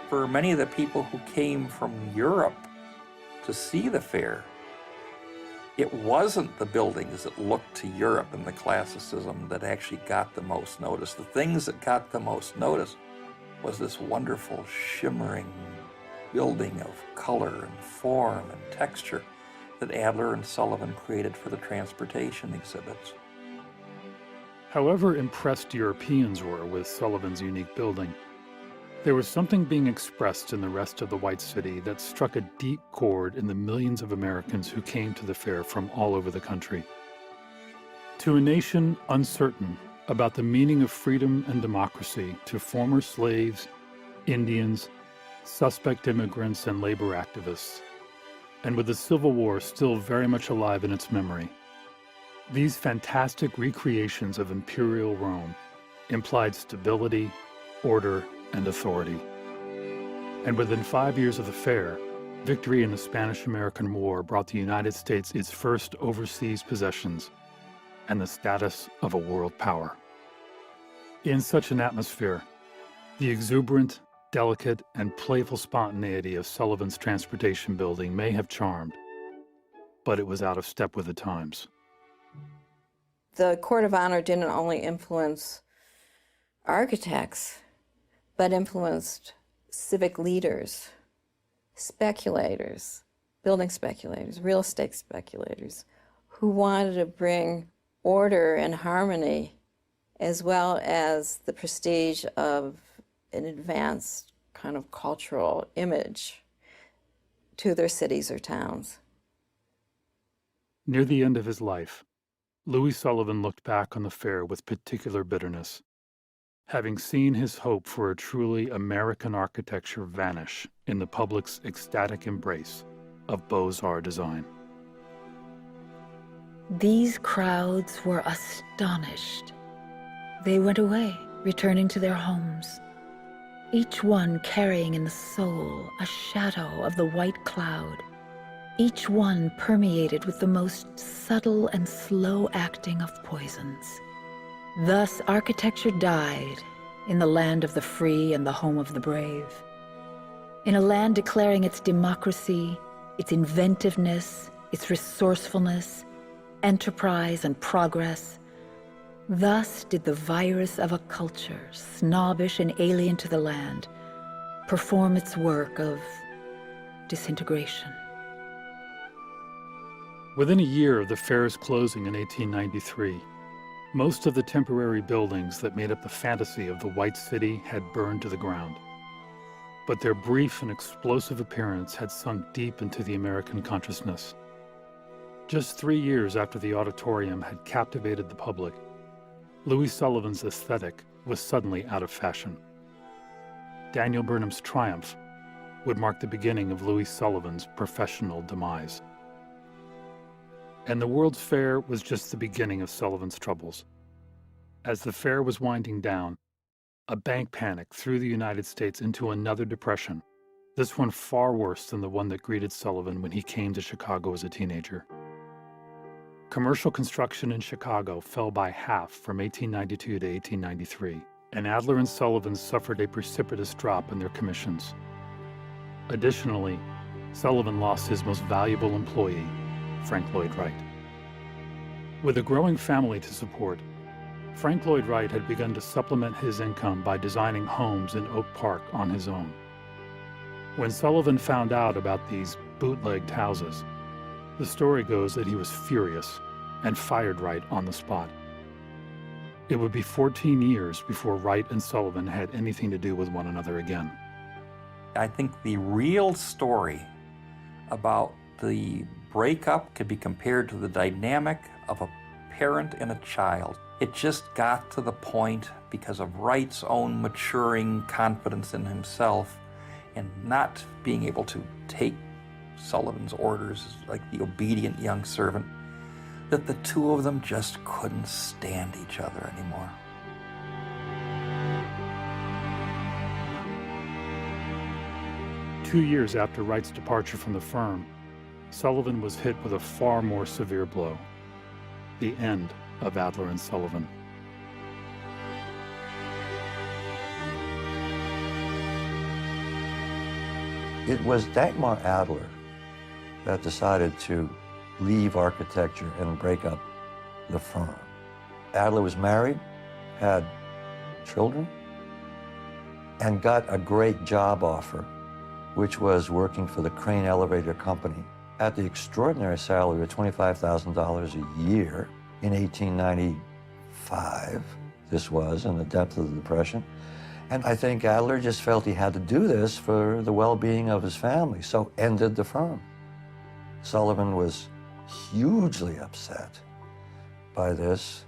H: For many of the people who came from Europe to see the fair, it wasn't the buildings that looked to Europe and the classicism that actually got the most notice. The things that got the most notice was this wonderful, shimmering building of color and form and texture that Adler and Sullivan created for the transportation exhibits.
B: However impressed Europeans were with Sullivan's unique building, there was something being expressed in the rest of the White City that struck a deep chord in the millions of Americans who came to the fair from all over the country. To a nation uncertain about the meaning of freedom and democracy to former slaves, Indians, suspect immigrants, and labor activists, and with the Civil War still very much alive in its memory, these fantastic recreations of imperial Rome implied stability, order, and authority. And within 5 years of the fair, victory in the Spanish-American War brought the United States its first overseas possessions and the status of a world power. In such an atmosphere, the exuberant, delicate, and playful spontaneity of Sullivan's transportation building may have charmed, but it was out of step with the times.
G: The Court of Honor didn't only influence architects, but influenced civic leaders, speculators, building speculators, real estate speculators, who wanted to bring order and harmony, as well as the prestige of an advanced kind of cultural image to their cities or towns.
B: Near the end of his life, Louis Sullivan looked back on the fair with particular bitterness, having seen his hope for a truly American architecture vanish in the public's ecstatic embrace of Beaux-Arts design.
A: These crowds were astonished. They went away, returning to their homes, each one carrying in the soul a shadow of the white cloud, each one permeated with the most subtle and slow acting of poisons. Thus, architecture died in the land of the free and the home of the brave. In a land declaring its democracy, its inventiveness, its resourcefulness, enterprise, and progress. Thus did the virus of a culture, snobbish and alien to the land, perform its work of disintegration.
B: Within a year of the fair's closing in 1893, most of the temporary buildings that made up the fantasy of the White City had burned to the ground. But their brief and explosive appearance had sunk deep into the American consciousness. Just 3 years after the auditorium had captivated the public, Louis Sullivan's aesthetic was suddenly out of fashion. Daniel Burnham's triumph would mark the beginning of Louis Sullivan's professional demise. And the World's Fair was just the beginning of Sullivan's troubles. As the fair was winding down, a bank panic threw the United States into another depression, this one far worse than the one that greeted Sullivan when he came to Chicago as a teenager. Commercial construction in Chicago fell by half from 1892 to 1893, and Adler and Sullivan suffered a precipitous drop in their commissions. Additionally, Sullivan lost his most valuable employee, Frank Lloyd Wright. With a growing family to support, Frank Lloyd Wright had begun to supplement his income by designing homes in Oak Park on his own. When Sullivan found out about these bootlegged houses, the story goes that he was furious and fired Wright on the spot. It would be 14 years before Wright and Sullivan had anything to do with one another again.
H: I think the real story about the breakup could be compared to the dynamic of a parent and a child. It just got to the point, because of Wright's own maturing confidence in himself and not being able to take Sullivan's orders like the obedient young servant, that the two of them just couldn't stand each other anymore.
B: Two years after Wright's departure from the firm, Sullivan was hit with a far more severe blow: the end of Adler and Sullivan.
D: It was Dagmar Adler that decided to leave architecture and break up the firm. Adler was married, had children, and got a great job offer, which was working for the Crane Elevator Company at the extraordinary salary of $25,000 a year in 1895. This was in the depth of the Depression. And I think Adler just felt he had to do this for the well-being of his family, so ended the firm. Sullivan was hugely upset by this,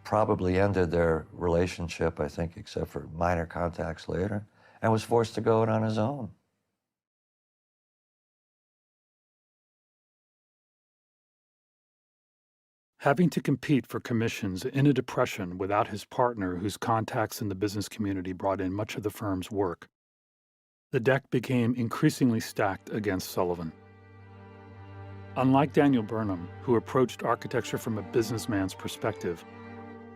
D: probably ended their relationship, I think, except for minor contacts later, and was forced to go it on his own.
B: Having to compete for commissions in a depression without his partner, whose contacts in the business community brought in much of the firm's work, the deck became increasingly stacked against Sullivan. Unlike Daniel Burnham, who approached architecture from a businessman's perspective,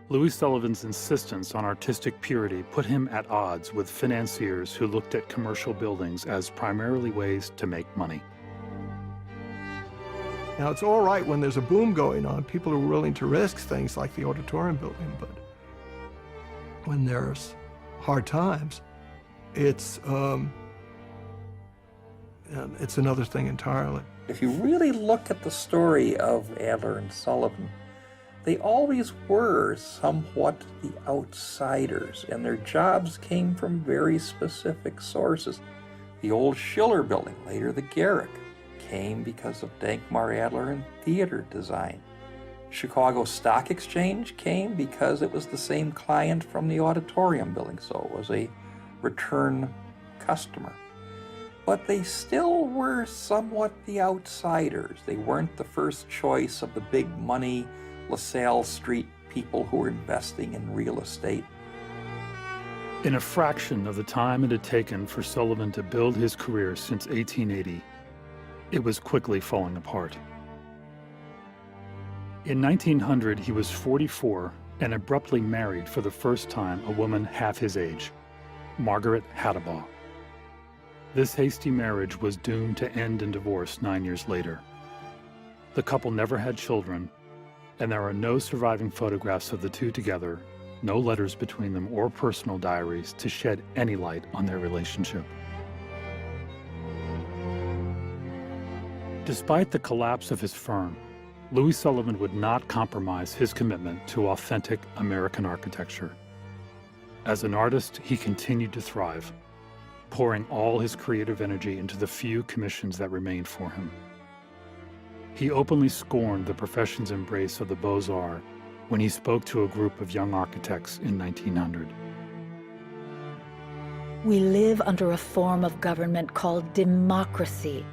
B: Louis Sullivan's insistence on artistic purity put him at odds with financiers who looked at commercial buildings as primarily ways to make money.
C: Now, it's all right when there's a boom going on. People are willing to risk things like the auditorium building, but when there's hard times, it's another thing entirely.
H: If you really look at the story of Adler and Sullivan, they always were somewhat the outsiders, and their jobs came from very specific sources. The old Schiller building, later the Garrick, came because of Dagmar Adler and theater design. Chicago Stock Exchange came because it was the same client from the auditorium building, so it was a return customer. But they still were somewhat the outsiders. They weren't the first choice of the big money LaSalle Street people who were investing in real estate.
B: In a fraction of the time it had taken for Sullivan to build his career since 1880, it was quickly falling apart. In 1900, he was 44 and abruptly married for the first time a woman half his age, Margaret Haddabaugh. This hasty marriage was doomed to end in divorce 9 years later. The couple never had children, and there are no surviving photographs of the two together, no letters between them or personal diaries to shed any light on their relationship. Despite the collapse of his firm, Louis Sullivan would not compromise his commitment to authentic American architecture. As an artist, he continued to thrive, pouring all his creative energy into the few commissions that remained for him. He openly scorned the profession's embrace of the Beaux-Arts when he spoke to a group of young architects in 1900.
A: We live under a form of government called democracy.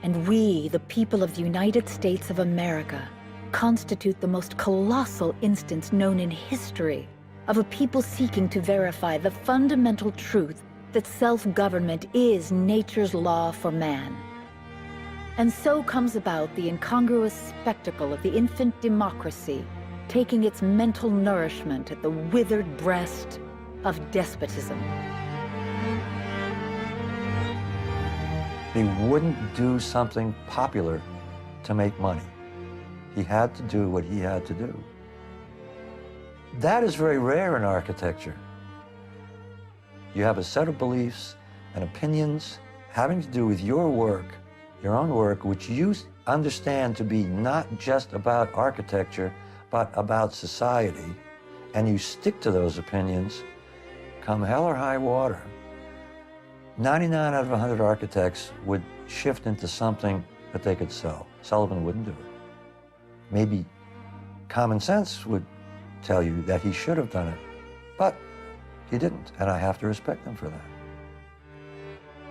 A: And we, the people of the United States of America, constitute the most colossal instance known in history of a people seeking to verify the fundamental truth that self-government is nature's law for man. And so comes about the incongruous spectacle of the infant democracy taking its mental nourishment at the withered breast of despotism.
D: He wouldn't do something popular to make money. He had to do what he had to do. That is very rare in architecture. You have a set of beliefs and opinions having to do with your work, your own work, which you understand to be not just about architecture, but about society, and you stick to those opinions, come hell or high water. 99 out of 100 architects would shift into something that they could sell. Sullivan wouldn't do it. Maybe common sense would tell you that he should have done it, but he didn't, and I have to respect him for that.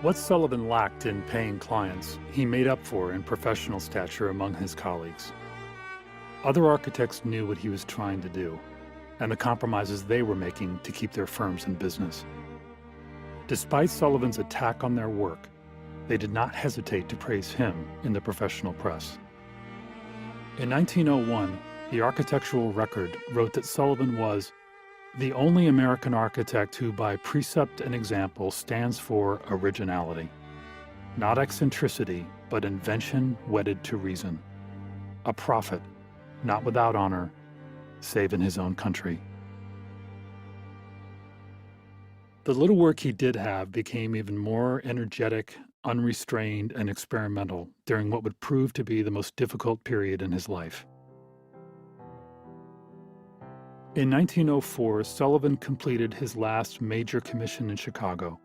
B: What Sullivan lacked in paying clients, he made up for in professional stature among his colleagues. Other architects knew what he was trying to do, and the compromises they were making to keep their firms in business. Despite Sullivan's attack on their work, they did not hesitate to praise him in the professional press. In 1901, the Architectural Record wrote that Sullivan was the only American architect who, by precept and example, stands for originality. Not eccentricity, but invention wedded to reason. A prophet, not without honor, save in his own country. The little work he did have became even more energetic, unrestrained, and experimental during what would prove to be the most difficult period in his life. In 1904, Sullivan completed his last major commission in Chicago,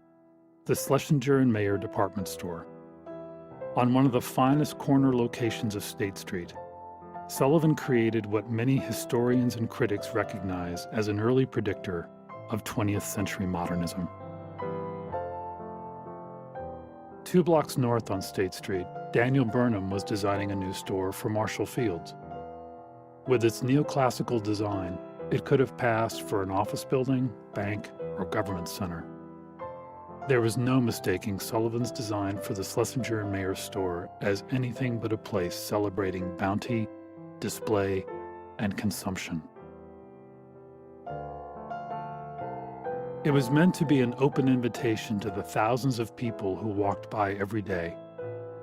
B: the Schlesinger and Mayer department store. On one of the finest corner locations of State Street, Sullivan created what many historians and critics recognize as an early predictor of 20th century modernism. 2 blocks north on State Street, Daniel Burnham was designing a new store for Marshall Fields. With its neoclassical design, it could have passed for an office building, bank, or government center. There was no mistaking Sullivan's design for the Schlesinger and Mayer store as anything but a place celebrating bounty, display, and consumption. It was meant to be an open invitation to the thousands of people who walked by every day,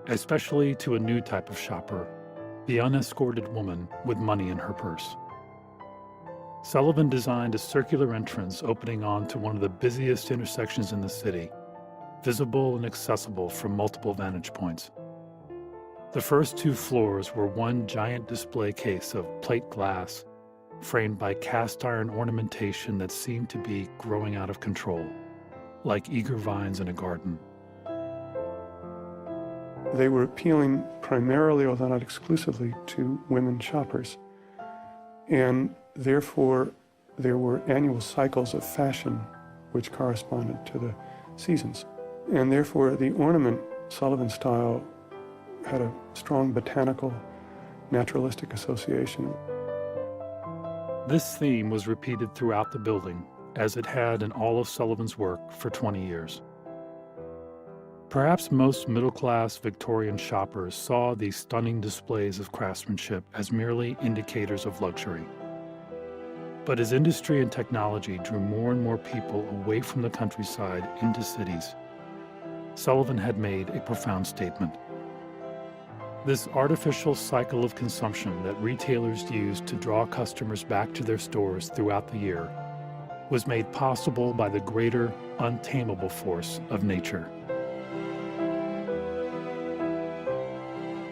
B: especially to a new type of shopper, the unescorted woman with money in her purse. Sullivan designed a circular entrance opening onto one of the busiest intersections in the city, visible and accessible from multiple vantage points. The first 2 floors were one giant display case of plate glass, framed by cast iron ornamentation that seemed to be growing out of control, like eager vines in a garden.
E: They were appealing primarily, although not exclusively, to women shoppers. And therefore, there were annual cycles of fashion which corresponded to the seasons. And therefore, the ornament, Sullivan style, had a strong botanical, naturalistic association.
B: This theme was repeated throughout the building, as it had in all of Sullivan's work for 20 years. Perhaps most middle-class Victorian shoppers saw these stunning displays of craftsmanship as merely indicators of luxury. But as industry and technology drew more and more people away from the countryside into cities, Sullivan had made a profound statement. This artificial cycle of consumption that retailers used to draw customers back to their stores throughout the year was made possible by the greater, untamable force of nature.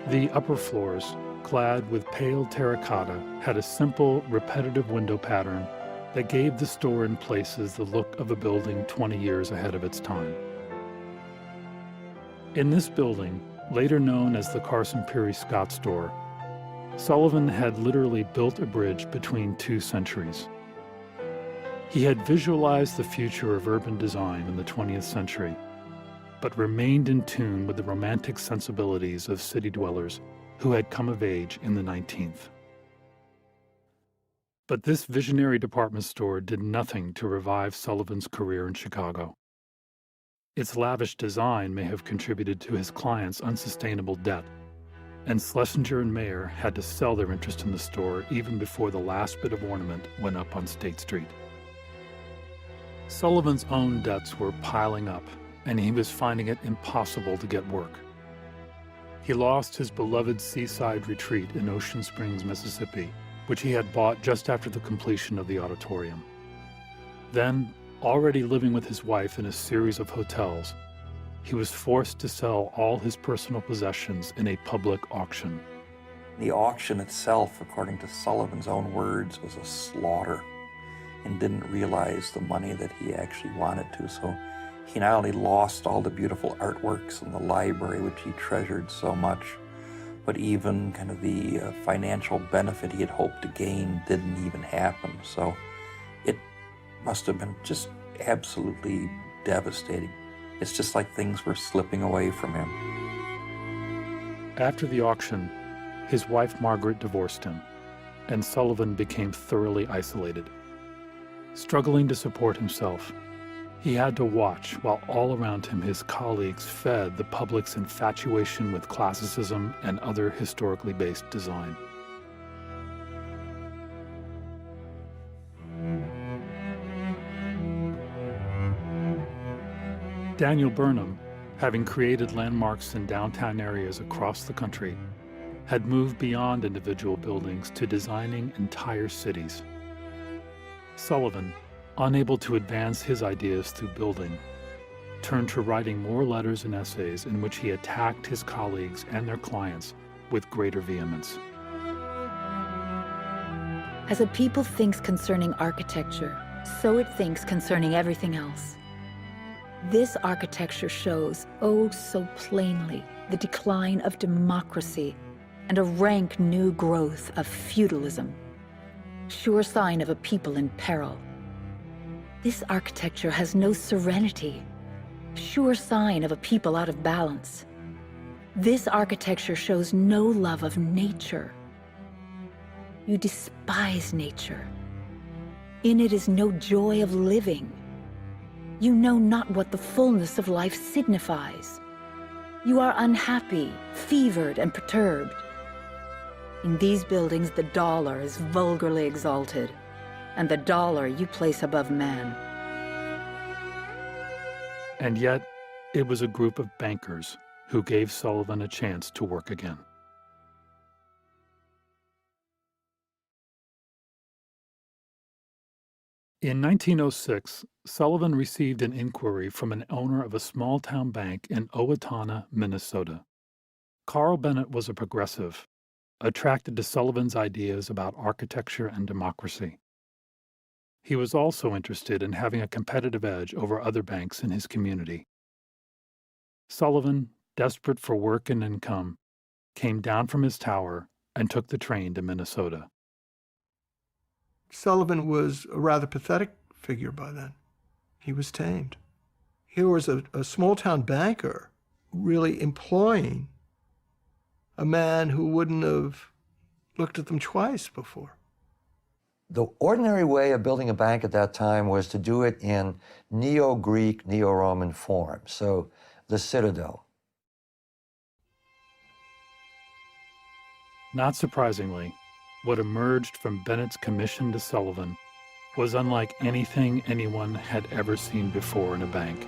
B: The upper floors, clad with pale terracotta, had a simple, repetitive window pattern that gave the store in places the look of a building 20 years ahead of its time. In this building, later known as the Carson Pirie Scott store, Sullivan had literally built a bridge between 2 centuries. He had visualized the future of urban design in the 20th century, but remained in tune with the romantic sensibilities of city dwellers who had come of age in the 19th. But this visionary department store did nothing to revive Sullivan's career in Chicago. Its lavish design may have contributed to his clients' unsustainable debt, and Schlesinger and Mayer had to sell their interest in the store even before the last bit of ornament went up on State Street. Sullivan's own debts were piling up, and he was finding it impossible to get work. He lost his beloved seaside retreat in Ocean Springs, Mississippi, which he had bought just after the completion of the auditorium. Then, already living with his wife in a series of hotels, he was forced to sell all his personal possessions in a public auction.
H: The auction itself, according to Sullivan's own words, was a slaughter, and didn't realize the money that he actually wanted to. So he not only lost all the beautiful artworks in the library, which he treasured so much, but even kind of the financial benefit he had hoped to gain didn't even happen. So it must have been just absolutely devastating. It's just like things were slipping away from him.
B: After the auction, his wife Margaret divorced him, and Sullivan became thoroughly isolated. Struggling to support himself, he had to watch while all around him his colleagues fed the public's infatuation with classicism and other historically based design. Daniel Burnham, having created landmarks in downtown areas across the country, had moved beyond individual buildings to designing entire cities. Sullivan, unable to advance his ideas through building, turned to writing more letters and essays in which he attacked his colleagues and their clients with greater vehemence.
A: As a people thinks concerning architecture, so it thinks concerning everything else. This architecture shows, oh so plainly, the decline of democracy and a rank new growth of feudalism, sure sign of a people in peril. This architecture has no serenity, sure sign of a people out of balance. This architecture shows no love of nature. You despise nature. In it is no joy of living. You know not what the fullness of life signifies. You are unhappy, fevered, and perturbed. In these buildings, the dollar is vulgarly exalted, and the dollar you place above man.
B: And yet, it was a group of bankers who gave Sullivan a chance to work again. In 1906, Sullivan received an inquiry from an owner of a small-town bank in Owatonna, Minnesota. Carl Bennett was a progressive, attracted to Sullivan's ideas about architecture and democracy. He was also interested in having a competitive edge over other banks in his community. Sullivan, desperate for work and income, came down from his tower and took the train to Minnesota.
C: Sullivan was a rather pathetic figure by then. He was tamed. Here was a small-town banker really employing a man who wouldn't have looked at them twice before.
D: The ordinary way of building a bank at that time was to do it in Neo-Greek, Neo-Roman form, so the citadel.
B: Not surprisingly, what emerged from Bennett's commission to Sullivan was unlike anything anyone had ever seen before in a bank.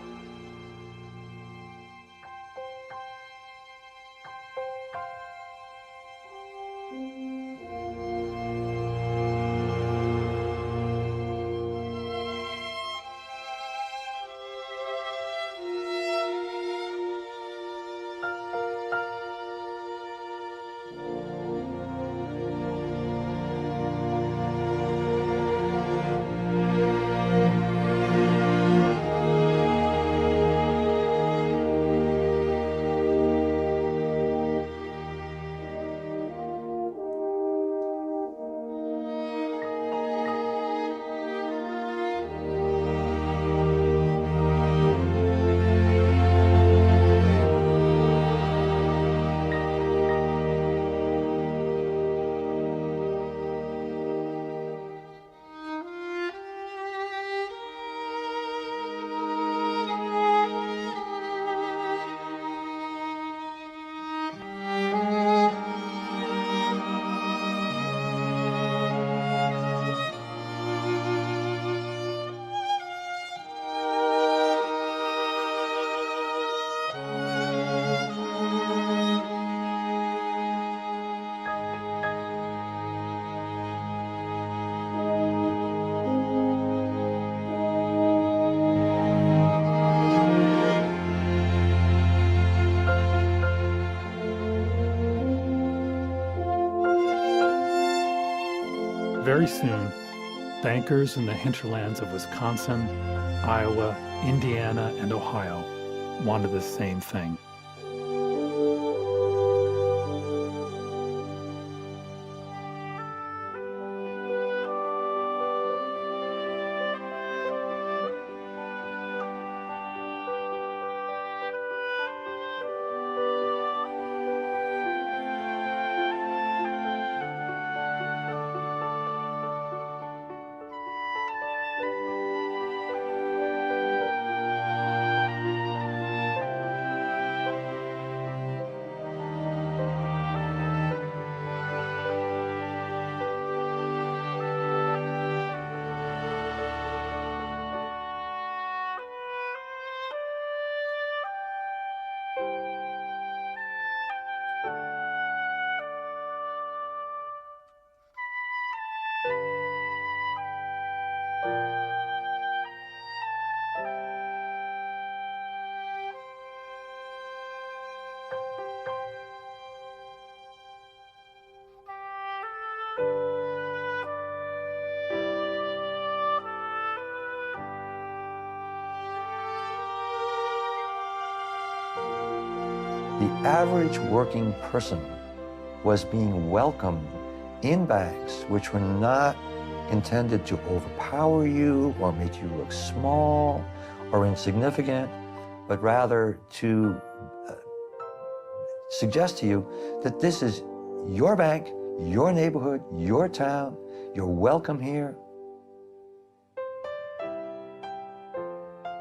B: Very soon, bankers in the hinterlands of Wisconsin, Iowa, Indiana, and Ohio wanted the same thing.
D: The average working person was being welcomed in banks which were not intended to overpower you or make you look small or insignificant, but rather to suggest to you that this is your bank, your neighborhood, your town, you're welcome here.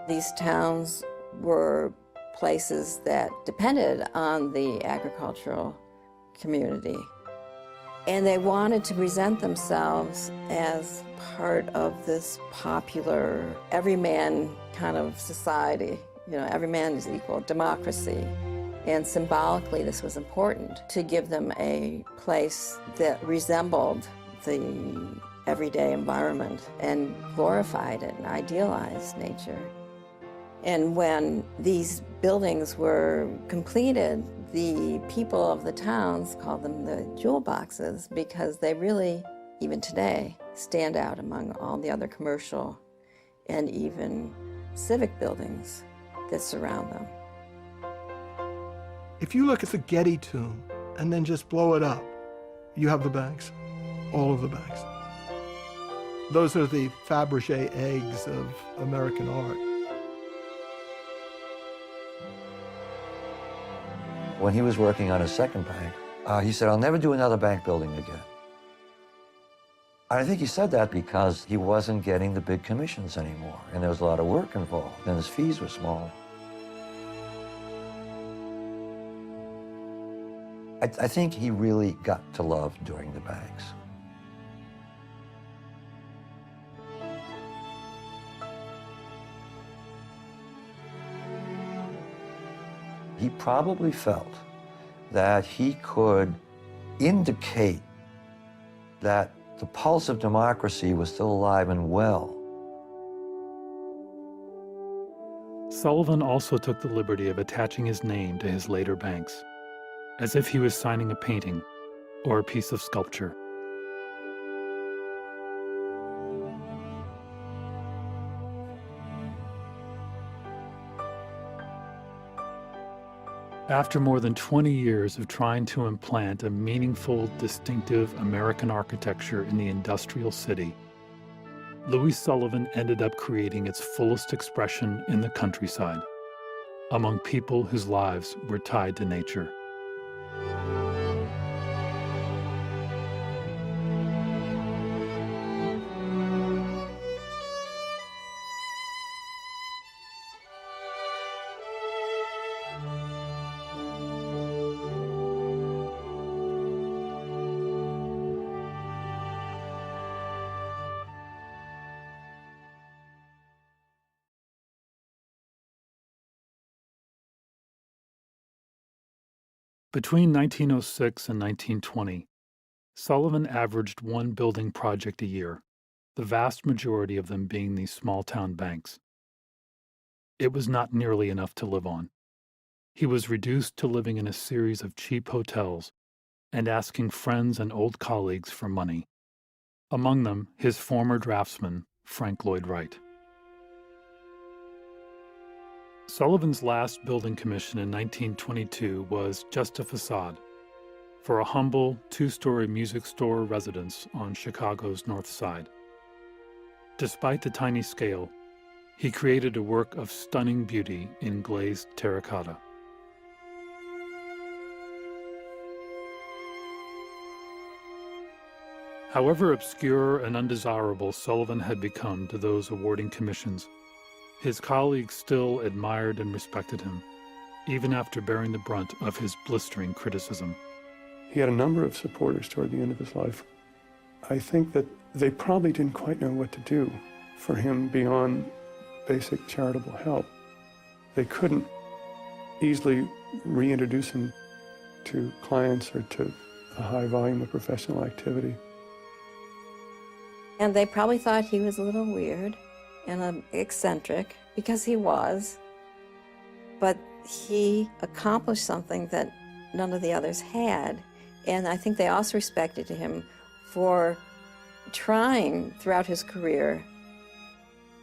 G: These towns were places that depended on the agricultural community. And they wanted to present themselves as part of this popular, everyman kind of society. You know, every man is equal, democracy. And symbolically, this was important to give them a place that resembled the everyday environment and glorified it and idealized nature. And when these buildings were completed, the people of the towns called them the jewel boxes because they really, even today, stand out among all the other commercial and even civic buildings that surround them.
C: If you look at the Getty tomb and then just blow it up, you have the banks, all of the banks. Those are the Fabergé eggs of American art.
D: When he was working on his second bank, he said, "I'll never do another bank building again." I think he said that because he wasn't getting the big commissions anymore, and there was a lot of work involved, and his fees were small. I think he really got to love doing the banks. He probably felt that he could indicate that the pulse of democracy was still alive and well.
B: Sullivan also took the liberty of attaching his name to his later banks, as if he was signing a painting or a piece of sculpture. After more than 20 years of trying to implant a meaningful, distinctive American architecture in the industrial city, Louis Sullivan ended up creating its fullest expression in the countryside, among people whose lives were tied to nature. Between 1906 and 1920, Sullivan averaged one building project a year, the vast majority of them being these small-town banks. It was not nearly enough to live on. He was reduced to living in a series of cheap hotels and asking friends and old colleagues for money, among them his former draftsman, Frank Lloyd Wright. Sullivan's last building commission in 1922 was just a facade for a humble two-story music store residence on Chicago's North Side. Despite the tiny scale, he created a work of stunning beauty in glazed terracotta. However obscure and undesirable Sullivan had become to those awarding commissions, his colleagues still admired and respected him, even after bearing the brunt of his blistering criticism.
E: He had a number of supporters toward the end of his life. I think that they probably didn't quite know what to do for him beyond basic charitable help. They couldn't easily reintroduce him to clients or to a high volume of professional activity.
G: And they probably thought he was a little weird and eccentric, because he was, but he accomplished something that none of the others had. And I think they also respected him for trying throughout his career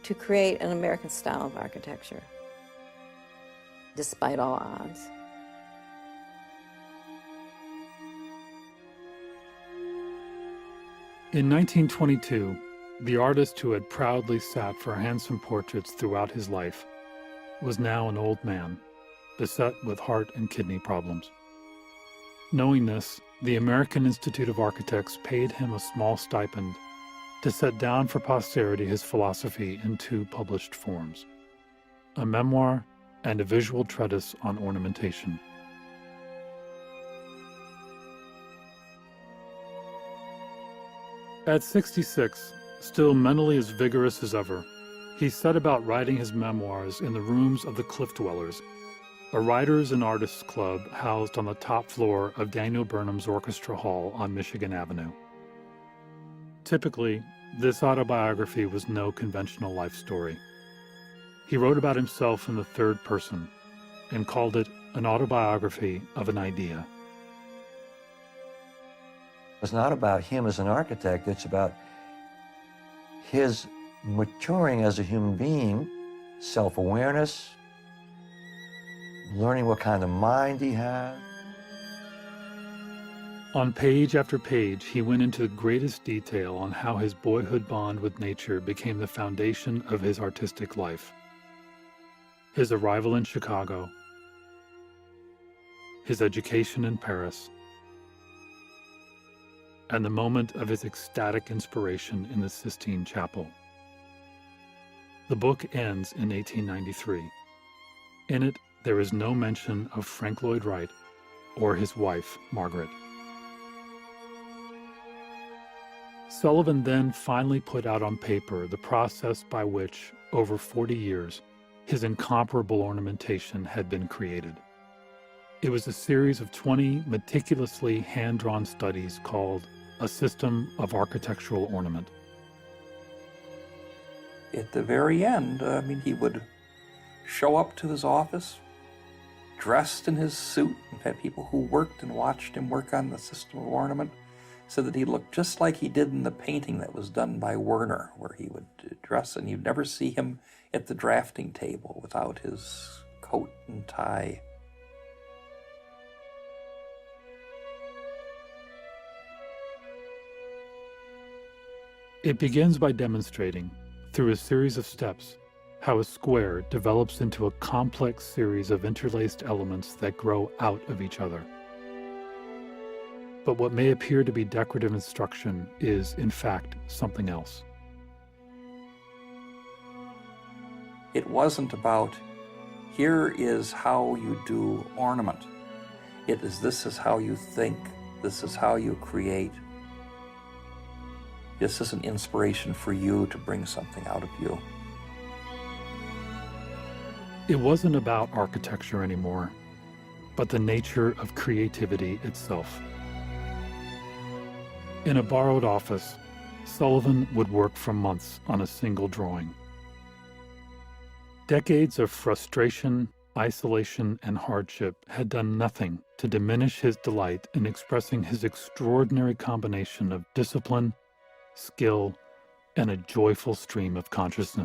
G: to create an American style of architecture, despite all odds.
B: In 1922, the artist who had proudly sat for handsome portraits throughout his life was now an old man, beset with heart and kidney problems. Knowing this, the American Institute of Architects paid him a small stipend to set down for posterity his philosophy in 2 published forms, a memoir and a visual treatise on ornamentation. At 66, still mentally as vigorous as ever, he set about writing his memoirs in the rooms of the Cliff Dwellers, a writers and artists club housed on the top floor of Daniel Burnham's Orchestra Hall on Michigan Avenue. Typically, this autobiography was no conventional life story. He wrote about himself in the third person and called it an autobiography of an idea.
D: It's not about him as an architect, it's about his maturing as a human being, self-awareness, learning what kind of mind he had.
B: On page after page, he went into the greatest detail on how his boyhood bond with nature became the foundation of his artistic life. His arrival in Chicago, his education in Paris, and the moment of his ecstatic inspiration in the Sistine Chapel. The book ends in 1893. In it, there is no mention of Frank Lloyd Wright or his wife, Margaret. Sullivan then finally put out on paper the process by which, over 40 years, his incomparable ornamentation had been created. It was a series of 20 meticulously hand-drawn studies called A System of Architectural Ornament.
H: At the very end, he would show up to his office dressed in his suit. In fact, people who worked and watched him work on the system of ornament said that he looked just like he did in the painting that was done by Werner, where he would dress, and you'd never see him at the drafting table without his coat and tie.
B: It begins by demonstrating, through a series of steps, how a square develops into a complex series of interlaced elements that grow out of each other. But what may appear to be decorative instruction is, in fact, something else.
H: It wasn't about, here is how you do ornament. It is, this is how you think, this is how you create. This is an inspiration for you to bring something out of you.
B: It wasn't about architecture anymore, but the nature of creativity itself. In a borrowed office, Sullivan would work for months on a single drawing. Decades of frustration, isolation, and hardship had done nothing to diminish his delight in expressing his extraordinary combination of discipline, skill, and a joyful stream of consciousness.